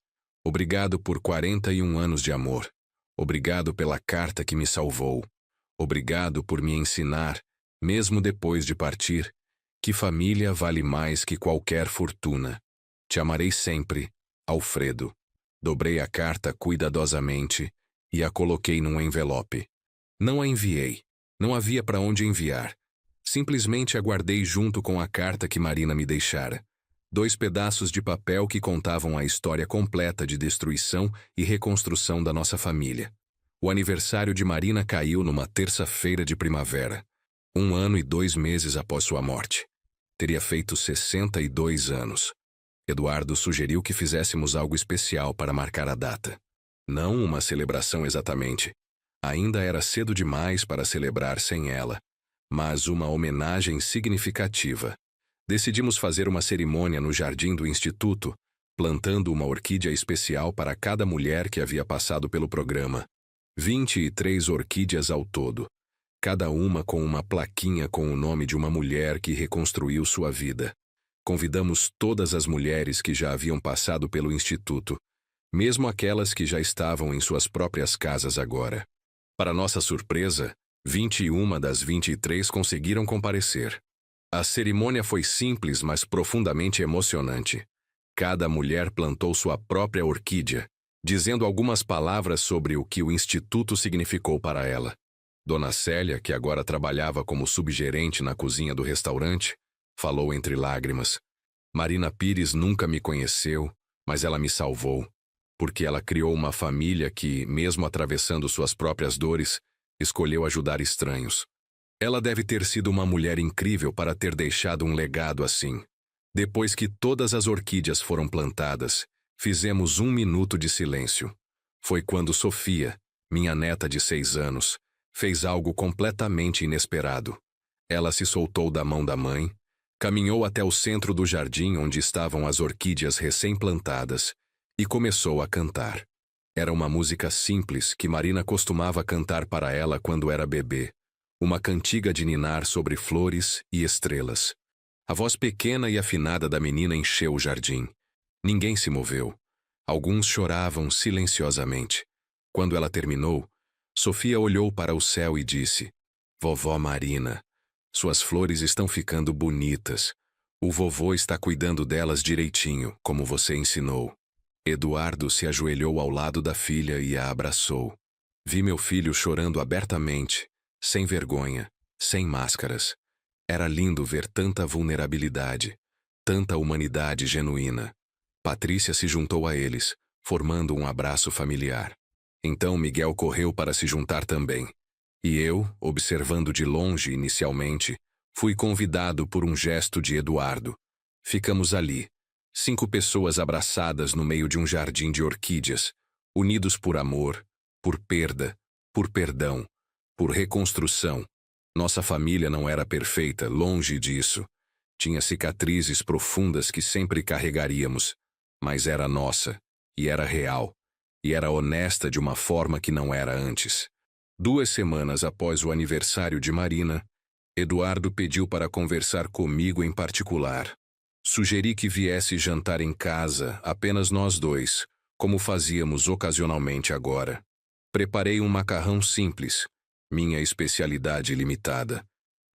Obrigado por 41 anos de amor. Obrigado pela carta que me salvou. Obrigado por me ensinar, mesmo depois de partir, que família vale mais que qualquer fortuna. Te amarei sempre, Alfredo. Dobrei a carta cuidadosamente e a coloquei num envelope. Não a enviei. Não havia para onde enviar. Simplesmente a guardei junto com a carta que Marina me deixara. 2 pedaços de papel que contavam a história completa de destruição e reconstrução da nossa família. O aniversário de Marina caiu numa terça-feira de primavera, 1 ano e 2 meses após sua morte. Teria feito 62 anos. Eduardo sugeriu que fizéssemos algo especial para marcar a data. Não uma celebração exatamente, Ainda era cedo demais para celebrar sem ela, mas uma homenagem significativa. Decidimos fazer uma cerimônia no jardim do instituto, plantando uma orquídea especial para cada mulher que havia passado pelo programa. 23 orquídeas ao todo, cada uma com uma plaquinha com o nome de uma mulher que reconstruiu sua vida. Convidamos todas as mulheres que já haviam passado pelo instituto, mesmo aquelas que já estavam em suas próprias casas agora. Para nossa surpresa, 21 das 23 conseguiram comparecer. A cerimônia foi simples, mas profundamente emocionante. Cada mulher plantou sua própria orquídea, dizendo algumas palavras sobre o que o instituto significou para ela. Dona Célia, que agora trabalhava como subgerente na cozinha do restaurante, falou entre lágrimas. Marina Pires nunca me conheceu, mas ela me salvou, porque ela criou uma família que, mesmo atravessando suas próprias dores, escolheu ajudar estranhos. Ela deve ter sido uma mulher incrível para ter deixado um legado assim. Depois que todas as orquídeas foram plantadas, fizemos 1 minuto de silêncio. Foi quando Sofia, minha neta de 6 anos, fez algo completamente inesperado. Ela se soltou da mão da mãe, caminhou até o centro do jardim onde estavam as orquídeas recém-plantadas e começou a cantar. Era uma música simples que Marina costumava cantar para ela quando era bebê. Uma cantiga de ninar sobre flores e estrelas. A voz pequena e afinada da menina encheu o jardim. Ninguém se moveu. Alguns choravam silenciosamente. Quando ela terminou, Sofia olhou para o céu e disse: Vovó Marina, suas flores estão ficando bonitas. O vovô está cuidando delas direitinho, como você ensinou. Eduardo se ajoelhou ao lado da filha e a abraçou. Vi meu filho chorando abertamente, sem vergonha, sem máscaras. Era lindo ver tanta vulnerabilidade, tanta humanidade genuína. Patrícia se juntou a eles, formando um abraço familiar. Então Miguel correu para se juntar também. E eu, observando de longe inicialmente, fui convidado por um gesto de Eduardo. Ficamos ali, 5 pessoas abraçadas no meio de um jardim de orquídeas, unidos por amor, por perda, por perdão, por reconstrução. Nossa família não era perfeita, longe disso. Tinha cicatrizes profundas que sempre carregaríamos, mas era nossa, e era real, e era honesta de uma forma que não era antes. 2 semanas após o aniversário de Marina, Eduardo pediu para conversar comigo em particular. Sugeri que viesse jantar em casa, apenas nós dois, como fazíamos ocasionalmente agora. Preparei um macarrão simples, minha especialidade limitada,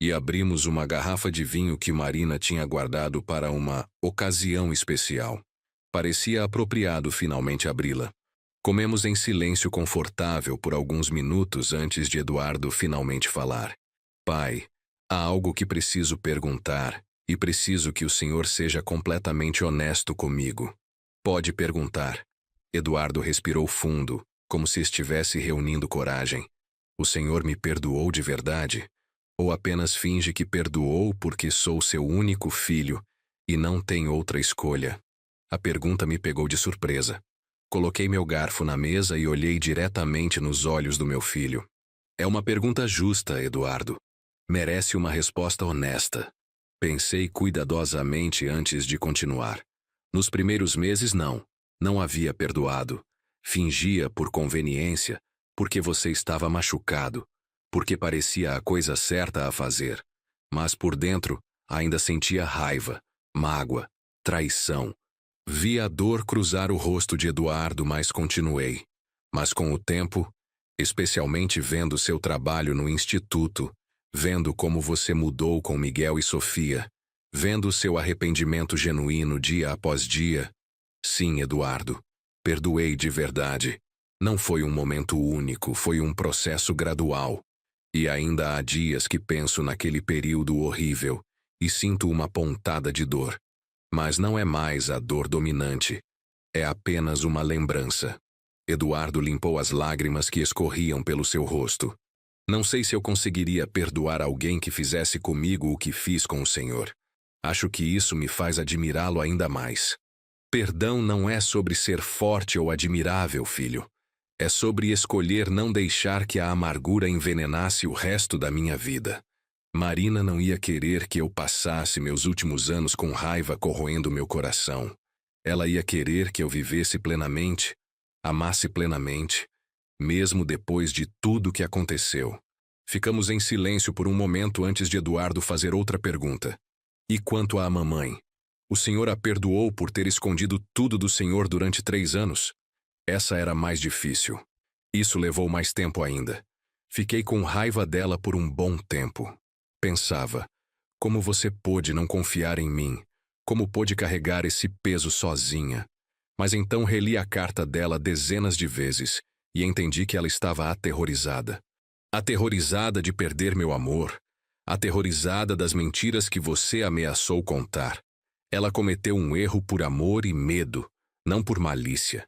e abrimos uma garrafa de vinho que Marina tinha guardado para uma ocasião especial. Parecia apropriado finalmente abri-la. Comemos em silêncio confortável por alguns minutos antes de Eduardo finalmente falar. Pai, há algo que preciso perguntar, e preciso que o senhor seja completamente honesto comigo. Pode perguntar. Eduardo respirou fundo, como se estivesse reunindo coragem. O senhor me perdoou de verdade? Ou apenas finge que perdoou porque sou seu único filho e não tem outra escolha? A pergunta me pegou de surpresa. Coloquei meu garfo na mesa e olhei diretamente nos olhos do meu filho. É uma pergunta justa, Eduardo. Merece uma resposta honesta. Pensei cuidadosamente antes de continuar. Nos primeiros meses, não havia perdoado. Fingia por conveniência, porque você estava machucado, porque parecia a coisa certa a fazer. Mas por dentro, ainda sentia raiva, mágoa, traição. Vi a dor cruzar o rosto de Eduardo, mas continuei. Mas com o tempo, especialmente vendo seu trabalho no instituto, vendo como você mudou com Miguel e Sofia, vendo seu arrependimento genuíno dia após dia. Sim, Eduardo, perdoei de verdade. Não foi um momento único, foi um processo gradual. E ainda há dias que penso naquele período horrível e sinto uma pontada de dor. Mas não é mais a dor dominante. É apenas uma lembrança. Eduardo limpou as lágrimas que escorriam pelo seu rosto. Não sei se eu conseguiria perdoar alguém que fizesse comigo o que fiz com o Senhor. Acho que isso me faz admirá-lo ainda mais. Perdão não é sobre ser forte ou admirável, filho. É sobre escolher não deixar que a amargura envenenasse o resto da minha vida. Marina não ia querer que eu passasse meus últimos anos com raiva corroendo meu coração. Ela ia querer que eu vivesse plenamente, amasse plenamente, mesmo depois de tudo que aconteceu. Ficamos em silêncio por um momento antes de Eduardo fazer outra pergunta. E quanto à mamãe? O senhor a perdoou por ter escondido tudo do senhor durante 3 anos? Essa era mais difícil. Isso levou mais tempo ainda. Fiquei com raiva dela por um bom tempo. Pensava, como você pôde não confiar em mim? Como pôde carregar esse peso sozinha? Mas então reli a carta dela dezenas de vezes e entendi que ela estava aterrorizada. Aterrorizada de perder meu amor. Aterrorizada das mentiras que você ameaçou contar. Ela cometeu um erro por amor e medo, não por malícia.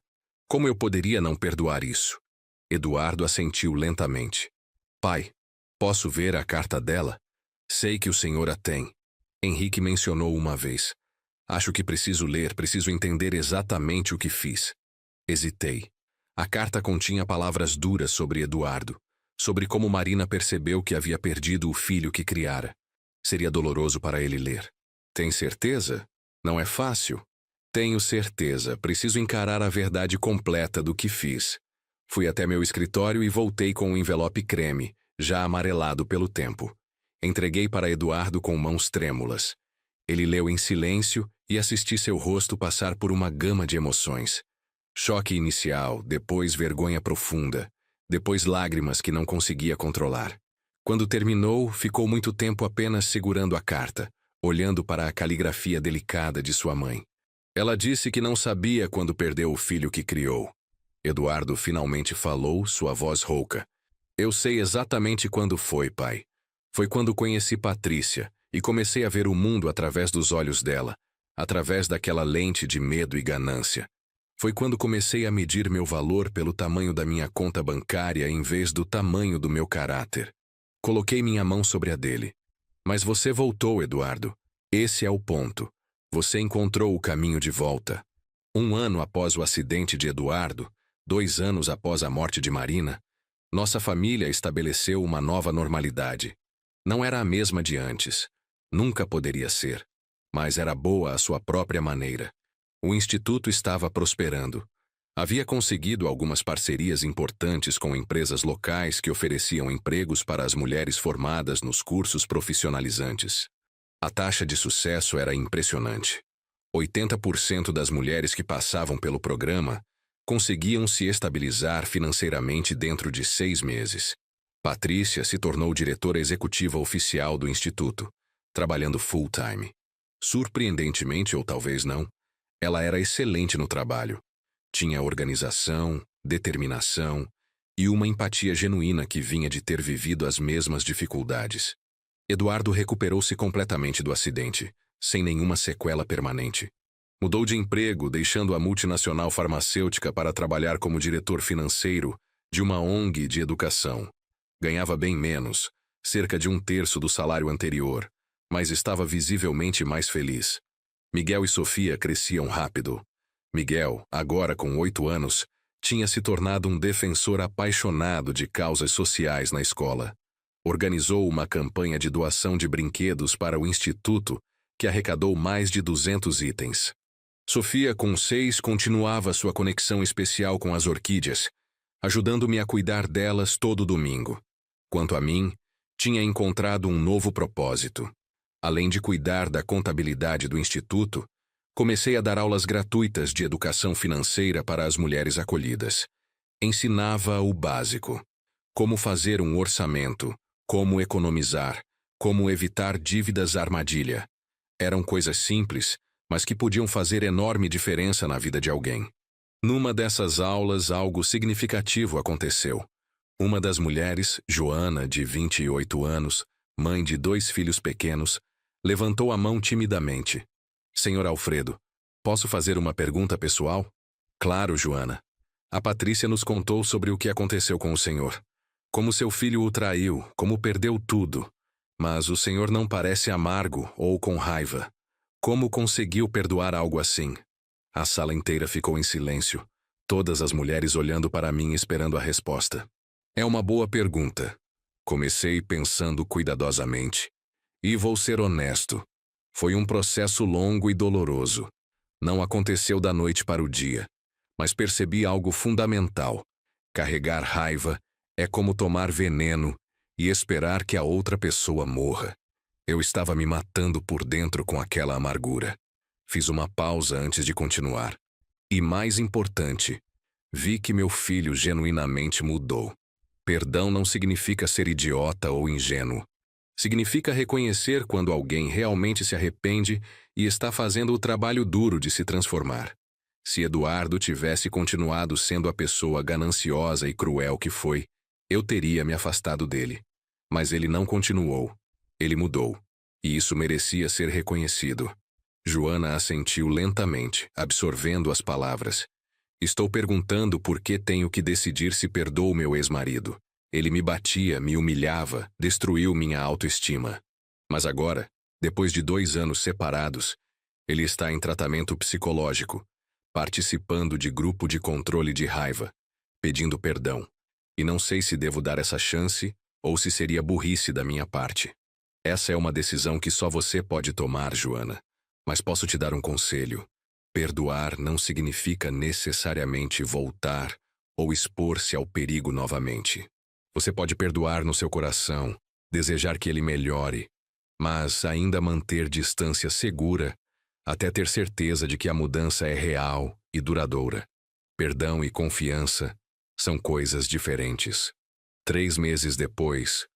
Como eu poderia não perdoar isso? Eduardo assentiu lentamente. Pai, posso ver a carta dela? Sei que o senhor a tem. Henrique mencionou uma vez. Acho que preciso ler, preciso entender exatamente o que fiz. Hesitei. A carta continha palavras duras sobre Eduardo, sobre como Marina percebeu que havia perdido o filho que criara. Seria doloroso para ele ler. Tem certeza? Não é fácil. Tenho certeza, preciso encarar a verdade completa do que fiz. Fui até meu escritório e voltei com um envelope creme, já amarelado pelo tempo. Entreguei para Eduardo com mãos trêmulas. Ele leu em silêncio e assisti seu rosto passar por uma gama de emoções. Choque inicial, depois vergonha profunda, depois lágrimas que não conseguia controlar. Quando terminou, ficou muito tempo apenas segurando a carta, olhando para a caligrafia delicada de sua mãe. Ela disse que não sabia quando perdeu o filho que criou. Eduardo finalmente falou, sua voz rouca. Eu sei exatamente quando foi, pai. Foi quando conheci Patrícia e comecei a ver o mundo através dos olhos dela, através daquela lente de medo e ganância. Foi quando comecei a medir meu valor pelo tamanho da minha conta bancária em vez do tamanho do meu caráter. Coloquei minha mão sobre a dele. Mas você voltou, Eduardo. Esse é o ponto. Você encontrou o caminho de volta. 1 ano após o acidente de Eduardo, 2 anos após a morte de Marina, nossa família estabeleceu uma nova normalidade. Não era a mesma de antes. Nunca poderia ser. Mas era boa à sua própria maneira. O Instituto estava prosperando. Havia conseguido algumas parcerias importantes com empresas locais que ofereciam empregos para as mulheres formadas nos cursos profissionalizantes. A taxa de sucesso era impressionante. 80% das mulheres que passavam pelo programa conseguiam se estabilizar financeiramente dentro de 6 meses. Patrícia se tornou diretora executiva oficial do Instituto, trabalhando full-time. Surpreendentemente, ou talvez não, ela era excelente no trabalho. Tinha organização, determinação e uma empatia genuína que vinha de ter vivido as mesmas dificuldades. Eduardo recuperou-se completamente do acidente, sem nenhuma sequela permanente. Mudou de emprego, deixando a multinacional farmacêutica para trabalhar como diretor financeiro de uma ONG de educação. Ganhava bem menos, cerca de 1/3 do salário anterior, mas estava visivelmente mais feliz. Miguel e Sofia cresciam rápido. Miguel, agora com 8 anos, tinha se tornado um defensor apaixonado de causas sociais na escola. Organizou uma campanha de doação de brinquedos para o Instituto, que arrecadou mais de 200 itens. Sofia, com 6, continuava sua conexão especial com as orquídeas, ajudando-me a cuidar delas todo domingo. Quanto a mim, tinha encontrado um novo propósito. Além de cuidar da contabilidade do Instituto, comecei a dar aulas gratuitas de educação financeira para as mulheres acolhidas. Ensinava o básico: como fazer um orçamento, como economizar, como evitar dívidas armadilha. Eram coisas simples, mas que podiam fazer enorme diferença na vida de alguém. Numa dessas aulas, algo significativo aconteceu. Uma das mulheres, Joana, de 28 anos, mãe de 2 filhos pequenos, levantou a mão timidamente. Senhor Alfredo, posso fazer uma pergunta pessoal? Claro, Joana. A Patrícia nos contou sobre o que aconteceu com o senhor. Como seu filho o traiu, como perdeu tudo. Mas o senhor não parece amargo ou com raiva. Como conseguiu perdoar algo assim? A sala inteira ficou em silêncio. Todas as mulheres olhando para mim esperando a resposta. É uma boa pergunta. Comecei pensando cuidadosamente. E vou ser honesto. Foi um processo longo e doloroso. Não aconteceu da noite para o dia. Mas percebi algo fundamental. Carregar raiva é como tomar veneno e esperar que a outra pessoa morra. Eu estava me matando por dentro com aquela amargura. Fiz uma pausa antes de continuar. E mais importante, vi que meu filho genuinamente mudou. Perdão não significa ser idiota ou ingênuo. Significa reconhecer quando alguém realmente se arrepende e está fazendo o trabalho duro de se transformar. Se Eduardo tivesse continuado sendo a pessoa gananciosa e cruel que foi, eu teria me afastado dele. Mas ele não continuou. Ele mudou. E isso merecia ser reconhecido. Joana assentiu lentamente, absorvendo as palavras. Estou perguntando por que tenho que decidir se perdoo meu ex-marido. Ele me batia, me humilhava, destruiu minha autoestima. Mas agora, depois de 2 anos separados, ele está em tratamento psicológico, participando de grupo de controle de raiva, pedindo perdão. E não sei se devo dar essa chance ou se seria burrice da minha parte. Essa é uma decisão que só você pode tomar, Joana. Mas posso te dar um conselho. Perdoar não significa necessariamente voltar ou expor-se ao perigo novamente. Você pode perdoar no seu coração, desejar que ele melhore, mas ainda manter distância segura até ter certeza de que a mudança é real e duradoura. Perdão e confiança são coisas diferentes. 3 meses depois,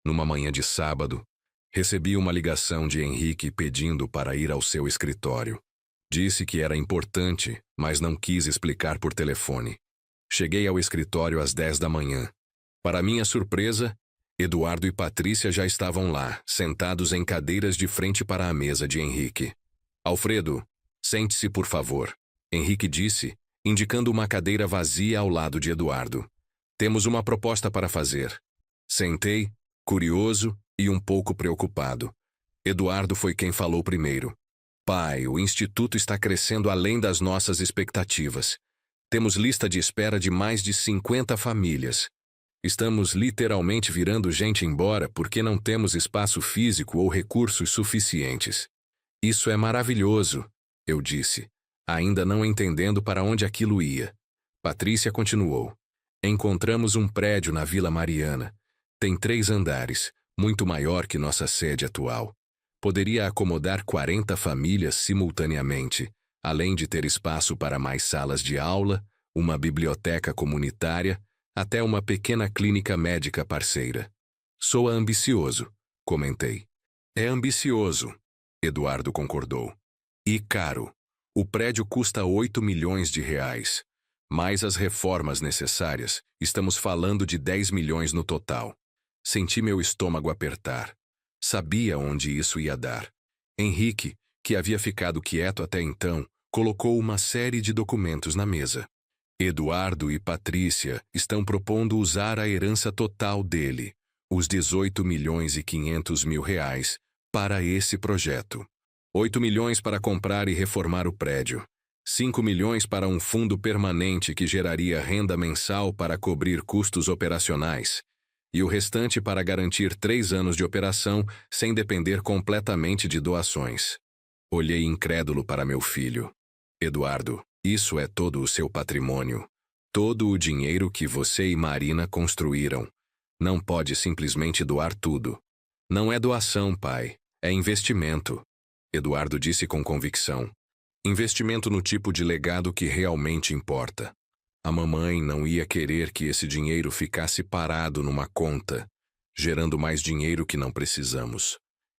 numa manhã de sábado, recebi uma ligação de Henrique pedindo para ir ao seu escritório. Disse que era importante, mas não quis explicar por telefone. Cheguei ao escritório às 10 da manhã. Para minha surpresa, Eduardo e Patrícia já estavam lá, sentados em cadeiras de frente para a mesa de Henrique. Alfredo, sente-se por favor, Henrique disse, indicando uma cadeira vazia ao lado de Eduardo. Temos uma proposta para fazer. Sentei, curioso e um pouco preocupado. Eduardo foi quem falou primeiro. Pai, o Instituto está crescendo além das nossas expectativas. Temos lista de espera de mais de 50 famílias. Estamos literalmente virando gente embora porque não temos espaço físico ou recursos suficientes. Isso é maravilhoso, eu disse, ainda não entendendo para onde aquilo ia. Patrícia continuou. Encontramos um prédio na Vila Mariana. Tem 3 andares, muito maior que nossa sede atual. Poderia acomodar 40 famílias simultaneamente, além de ter espaço para mais salas de aula, uma biblioteca comunitária, até uma pequena clínica médica parceira. Soa ambicioso, comentei. É ambicioso, Eduardo concordou. E caro. O prédio custa 8 milhões de reais. Mais as reformas necessárias, estamos falando de 10 milhões no total. Senti meu estômago apertar. Sabia onde isso ia dar. Henrique, que havia ficado quieto até então, colocou uma série de documentos na mesa. Eduardo e Patrícia estão propondo usar a herança total dele, os 18 milhões e 500 mil reais, para esse projeto. 8 milhões para comprar e reformar o prédio. 5 milhões para um fundo permanente que geraria renda mensal para cobrir custos operacionais. E o restante para garantir 3 anos de operação sem depender completamente de doações. Olhei incrédulo para meu filho. Eduardo, isso é todo o seu patrimônio. Todo o dinheiro que você e Marina construíram. Não pode simplesmente doar tudo. Não é doação, pai. É investimento. Eduardo disse com convicção. Investimento no tipo de legado que realmente importa. A mamãe não ia querer que esse dinheiro ficasse parado numa conta, gerando mais dinheiro que não precisamos.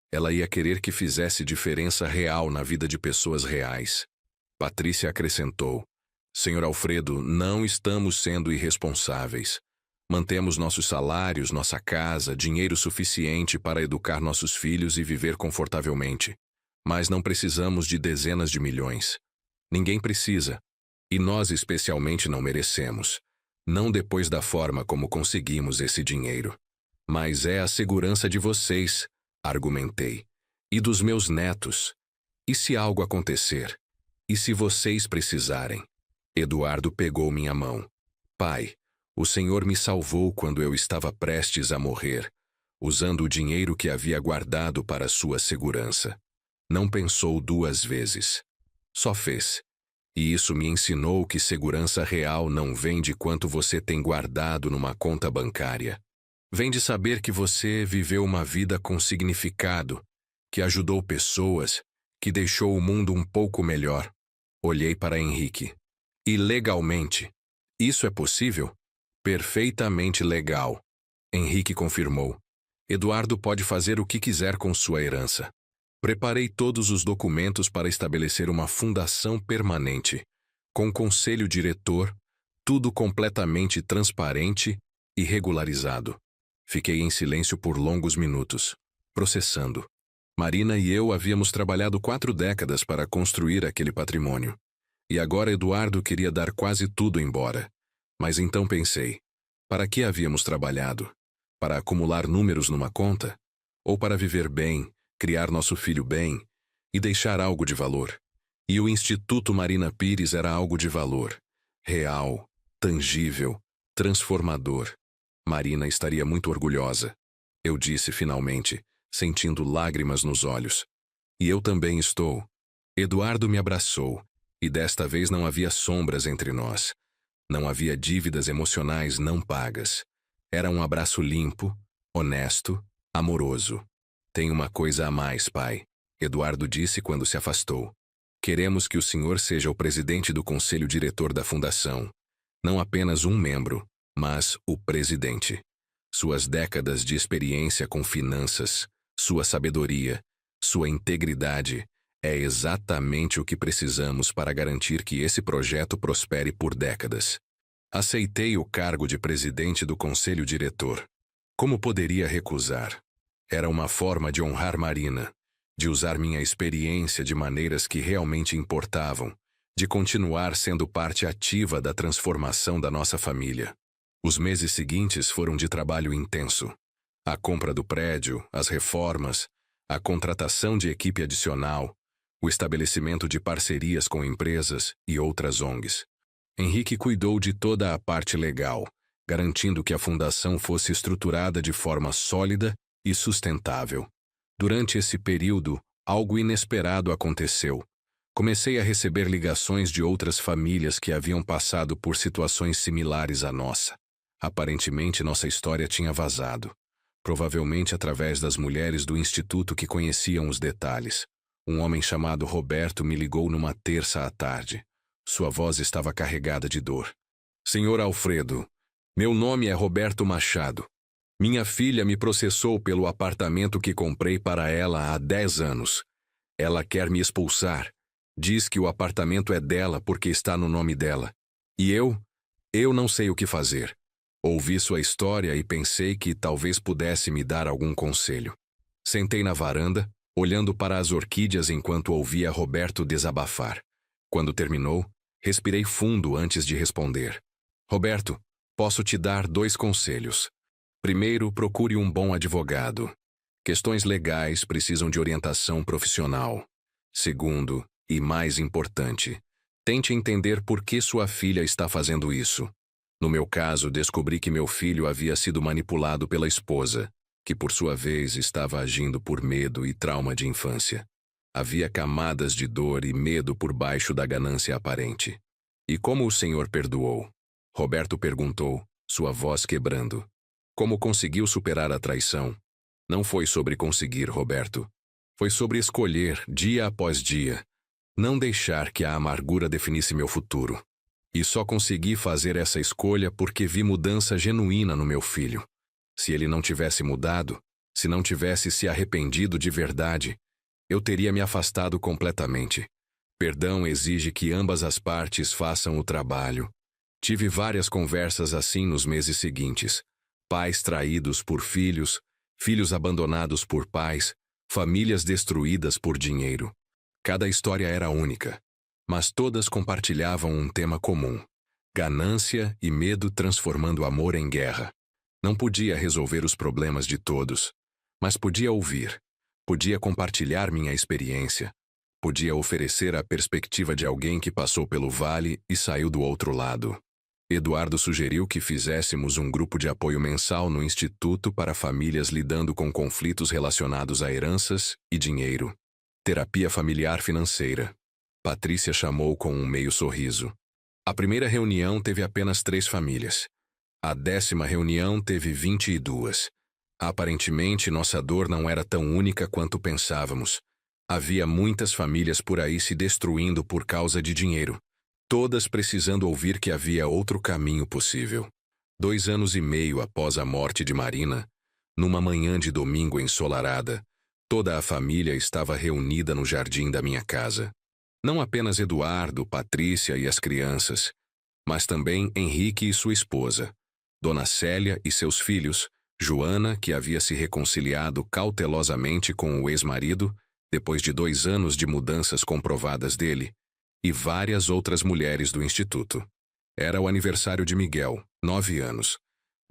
Ela ia querer que fizesse diferença real na vida de pessoas reais. Patrícia acrescentou. Senhor Alfredo, não estamos sendo irresponsáveis. Mantemos nossos salários, nossa casa, dinheiro suficiente para educar nossos filhos e viver confortavelmente. Mas não precisamos de dezenas de milhões. Ninguém precisa. E nós especialmente não merecemos. Não depois da forma como conseguimos esse dinheiro. Mas é a segurança de vocês, argumentei. E dos meus netos. E se algo acontecer? E se vocês precisarem? Eduardo pegou minha mão. Pai, o Senhor me salvou quando eu estava prestes a morrer, usando o dinheiro que havia guardado para sua segurança. Não pensou duas vezes. Só fez. E isso me ensinou que segurança real não vem de quanto você tem guardado numa conta bancária. Vem de saber que você viveu uma vida com significado, que ajudou pessoas, que deixou o mundo um pouco melhor. Olhei para Henrique. E legalmente? Isso é possível? Perfeitamente legal. Henrique confirmou. Eduardo pode fazer o que quiser com sua herança. Preparei todos os documentos para estabelecer uma fundação permanente, com conselho diretor, tudo completamente transparente e regularizado. Fiquei em silêncio por longos minutos, processando. Marina e eu havíamos trabalhado 4 décadas para construir aquele patrimônio. E agora Eduardo queria dar quase tudo embora. Mas então pensei, para que havíamos trabalhado? Para acumular números numa conta? Ou para viver bem, criar nosso filho bem e deixar algo de valor? E o Instituto Marina Pires era algo de valor, real, tangível, transformador. Marina estaria muito orgulhosa. Eu disse finalmente, sentindo lágrimas nos olhos. E eu também estou. Eduardo me abraçou, e desta vez não havia sombras entre nós. Não havia dívidas emocionais não pagas. Era um abraço limpo, honesto, amoroso. Tem uma coisa a mais, pai, Eduardo disse quando se afastou. Queremos que o senhor seja o presidente do conselho diretor da fundação. Não apenas um membro, mas o presidente. Suas décadas de experiência com finanças, sua sabedoria, sua integridade é exatamente o que precisamos para garantir que esse projeto prospere por décadas. Aceitei o cargo de presidente do conselho diretor. Como poderia recusar? Era uma forma de honrar Marina, de usar minha experiência de maneiras que realmente importavam, de continuar sendo parte ativa da transformação da nossa família. Os meses seguintes foram de trabalho intenso. A compra do prédio, as reformas, a contratação de equipe adicional, o estabelecimento de parcerias com empresas e outras ONGs. Henrique cuidou de toda a parte legal, garantindo que a fundação fosse estruturada de forma sólida e sustentável. Durante esse período, algo inesperado aconteceu. Comecei a receber ligações de outras famílias que haviam passado por situações similares à nossa. Aparentemente, nossa história tinha vazado. Provavelmente através das mulheres do instituto que conheciam os detalhes. Um homem chamado Roberto me ligou numa terça à tarde. Sua voz estava carregada de dor. Senhor Alfredo, meu nome é Roberto Machado. Minha filha me processou pelo apartamento que comprei para ela há 10 anos. Ela quer me expulsar. Diz que o apartamento é dela porque está no nome dela. E eu não sei o que fazer. Ouvi sua história e pensei que talvez pudesse me dar algum conselho. Sentei na varanda, olhando para as orquídeas enquanto ouvia Roberto desabafar. Quando terminou, respirei fundo antes de responder. Roberto, posso te dar 2 conselhos. Primeiro, procure um bom advogado. Questões legais precisam de orientação profissional. Segundo, e mais importante, tente entender por que sua filha está fazendo isso. No meu caso, descobri que meu filho havia sido manipulado pela esposa, que por sua vez estava agindo por medo e trauma de infância. Havia camadas de dor e medo por baixo da ganância aparente. E como o Senhor perdoou? Roberto perguntou, sua voz quebrando. Como conseguiu superar a traição? Não foi sobre conseguir, Roberto. Foi sobre escolher, dia após dia, não deixar que a amargura definisse meu futuro. E só consegui fazer essa escolha porque vi mudança genuína no meu filho. Se ele não tivesse mudado, se não tivesse se arrependido de verdade, eu teria me afastado completamente. Perdão exige que ambas as partes façam o trabalho. Tive várias conversas assim nos meses seguintes. Pais traídos por filhos, filhos abandonados por pais, famílias destruídas por dinheiro. Cada história era única, mas todas compartilhavam um tema comum: ganância e medo transformando amor em guerra. Não podia resolver os problemas de todos, mas podia ouvir, podia compartilhar minha experiência, Podia oferecer a perspectiva de alguém que passou pelo vale e saiu do outro lado. Eduardo sugeriu que fizéssemos um grupo de apoio mensal no Instituto para famílias lidando com conflitos relacionados a heranças e dinheiro. Terapia familiar financeira. Patrícia chamou com um meio sorriso. A primeira reunião teve apenas 3 famílias. A 10ª reunião teve 22. Aparentemente, nossa dor não era tão única quanto pensávamos. Havia muitas famílias por aí se destruindo por causa de dinheiro. Todas precisando ouvir que havia outro caminho possível. 2 anos e meio após a morte de Marina, numa manhã de domingo ensolarada, toda a família estava reunida no jardim da minha casa. Não apenas Eduardo, Patrícia e as crianças, mas também Henrique e sua esposa, Dona Célia e seus filhos, Joana, que havia se reconciliado cautelosamente com o ex-marido, depois de 2 anos de mudanças comprovadas dele, e várias outras mulheres do instituto. Era o aniversário de Miguel, 9 anos.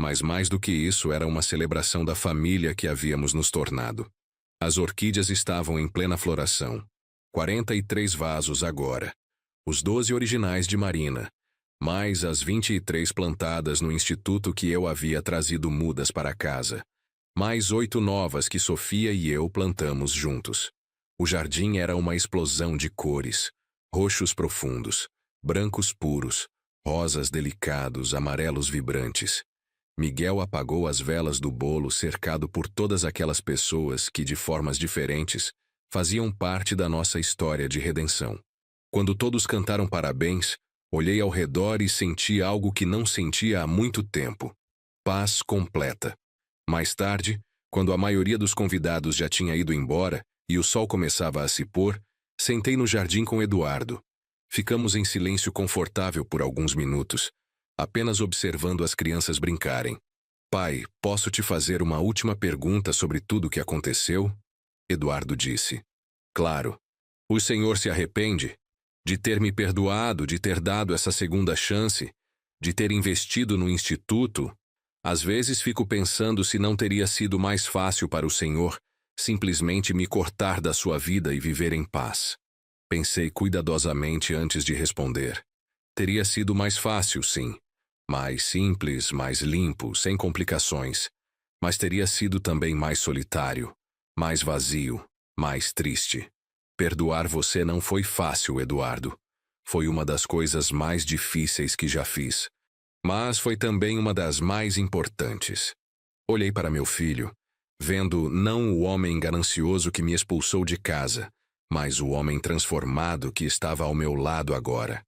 Mas mais do que isso, era uma celebração da família que havíamos nos tornado. As orquídeas estavam em plena floração. 43 vasos agora. Os 12 originais de Marina, mais as 23 plantadas no instituto que eu havia trazido mudas para casa, mais 8 novas que Sofia e eu plantamos juntos. O jardim era uma explosão de cores. Roxos profundos, brancos puros, rosas delicados, amarelos vibrantes. Miguel apagou as velas do bolo cercado por todas aquelas pessoas que, de formas diferentes, faziam parte da nossa história de redenção. Quando todos cantaram parabéns, olhei ao redor e senti algo que não sentia há muito tempo. Paz completa. Mais tarde, quando a maioria dos convidados já tinha ido embora e o sol começava a se pôr, sentei no jardim com Eduardo. Ficamos em silêncio confortável por alguns minutos, apenas observando as crianças brincarem. Pai, posso te fazer uma última pergunta sobre tudo o que aconteceu? Eduardo disse. Claro. O senhor se arrepende? De ter me perdoado, de ter dado essa segunda chance, de ter investido no instituto? Às vezes fico pensando se não teria sido mais fácil para o senhor simplesmente me cortar da sua vida e viver em paz. Pensei cuidadosamente antes de responder. Teria sido mais fácil, sim. Mais simples, mais limpo, sem complicações. Mas teria sido também mais solitário, mais vazio, mais triste. Perdoar você não foi fácil, Eduardo. Foi uma das coisas mais difíceis que já fiz. Mas foi também uma das mais importantes. Olhei para meu filho, vendo não o homem ganancioso que me expulsou de casa, mas o homem transformado que estava ao meu lado agora.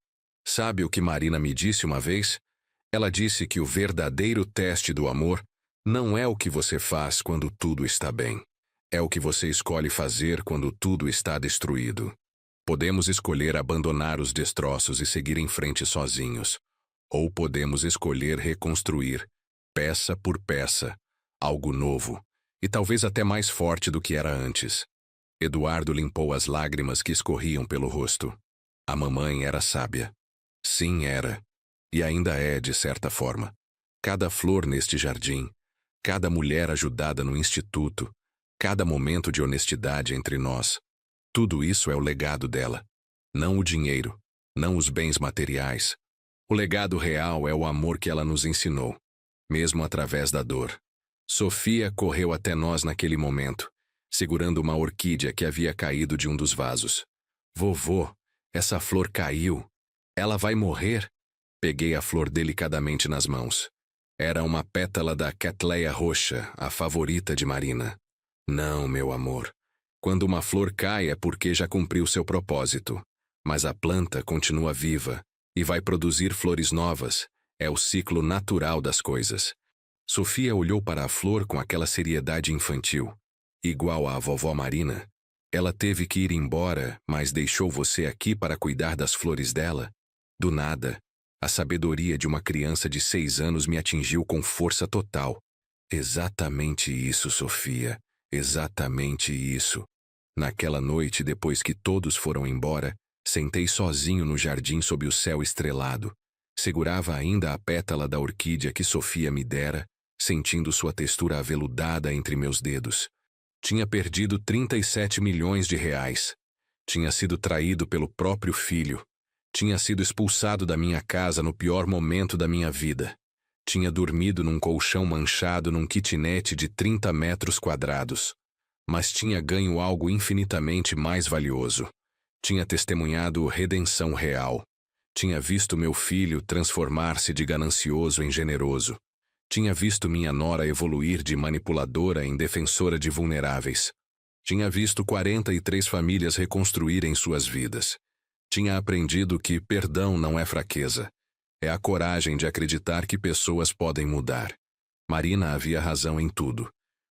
Sabe o que Marina me disse uma vez? Ela disse que o verdadeiro teste do amor não é o que você faz quando tudo está bem. É o que você escolhe fazer quando tudo está destruído. Podemos escolher abandonar os destroços e seguir em frente sozinhos. Ou podemos escolher reconstruir, peça por peça, algo novo, e talvez até mais forte do que era antes. Eduardo limpou as lágrimas que escorriam pelo rosto. A mamãe era sábia. Sim, era. E ainda é, de certa forma. Cada flor neste jardim, cada mulher ajudada no instituto, cada momento de honestidade entre nós. Tudo isso é o legado dela. Não o dinheiro, não os bens materiais. O legado real é o amor que ela nos ensinou, mesmo através da dor. Sofia correu até nós naquele momento, segurando uma orquídea que havia caído de um dos vasos. Vovô, essa flor caiu. Ela vai morrer? Peguei a flor delicadamente nas mãos. Era uma pétala da Cattleya roxa, a favorita de Marina. Não, meu amor. Quando uma flor cai é porque já cumpriu seu propósito. Mas a planta continua viva e vai produzir flores novas. É o ciclo natural das coisas. Sofia olhou para a flor com aquela seriedade infantil. Igual à vovó Marina. Ela teve que ir embora, mas deixou você aqui para cuidar das flores dela? Do nada, a sabedoria de uma criança de 6 anos me atingiu com força total. Exatamente isso, Sofia. Exatamente isso. Naquela noite, depois que todos foram embora, sentei sozinho no jardim sob o céu estrelado. Segurava ainda a pétala da orquídea que Sofia me dera, sentindo sua textura aveludada entre meus dedos. Tinha perdido 37 milhões de reais. Tinha sido traído pelo próprio filho. Tinha sido expulsado da minha casa no pior momento da minha vida. Tinha dormido num colchão manchado num kitnet de 30 metros quadrados. Mas tinha ganho algo infinitamente mais valioso. Tinha testemunhado redenção real. Tinha visto meu filho transformar-se de ganancioso em generoso. Tinha visto minha nora evoluir de manipuladora em defensora de vulneráveis. Tinha visto 43 famílias reconstruírem suas vidas. Tinha aprendido que perdão não é fraqueza. É a coragem de acreditar que pessoas podem mudar. Marina havia razão em tudo.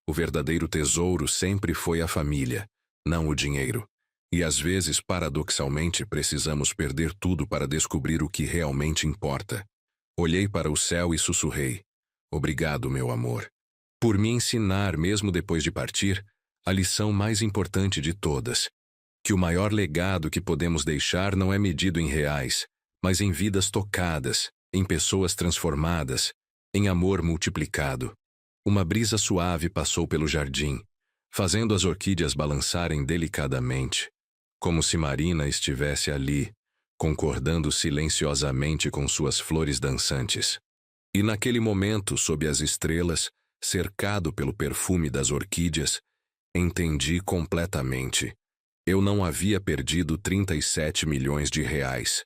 O verdadeiro tesouro sempre foi a família, não o dinheiro. E às vezes, paradoxalmente, precisamos perder tudo para descobrir o que realmente importa. Olhei para o céu e sussurrei: obrigado, meu amor, por me ensinar, mesmo depois de partir, a lição mais importante de todas. Que o maior legado que podemos deixar não é medido em reais, mas em vidas tocadas, em pessoas transformadas, em amor multiplicado. Uma brisa suave passou pelo jardim, fazendo as orquídeas balançarem delicadamente, como se Marina estivesse ali, concordando silenciosamente com suas flores dançantes. E naquele momento, sob as estrelas, cercado pelo perfume das orquídeas, entendi completamente. Eu não havia perdido 37 milhões de reais.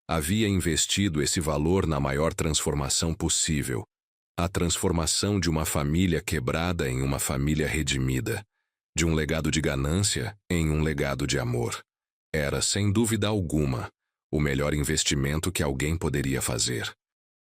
Havia investido esse valor na maior transformação possível. A transformação de uma família quebrada em uma família redimida. De um legado de ganância em um legado de amor. Era, sem dúvida alguma, o melhor investimento que alguém poderia fazer.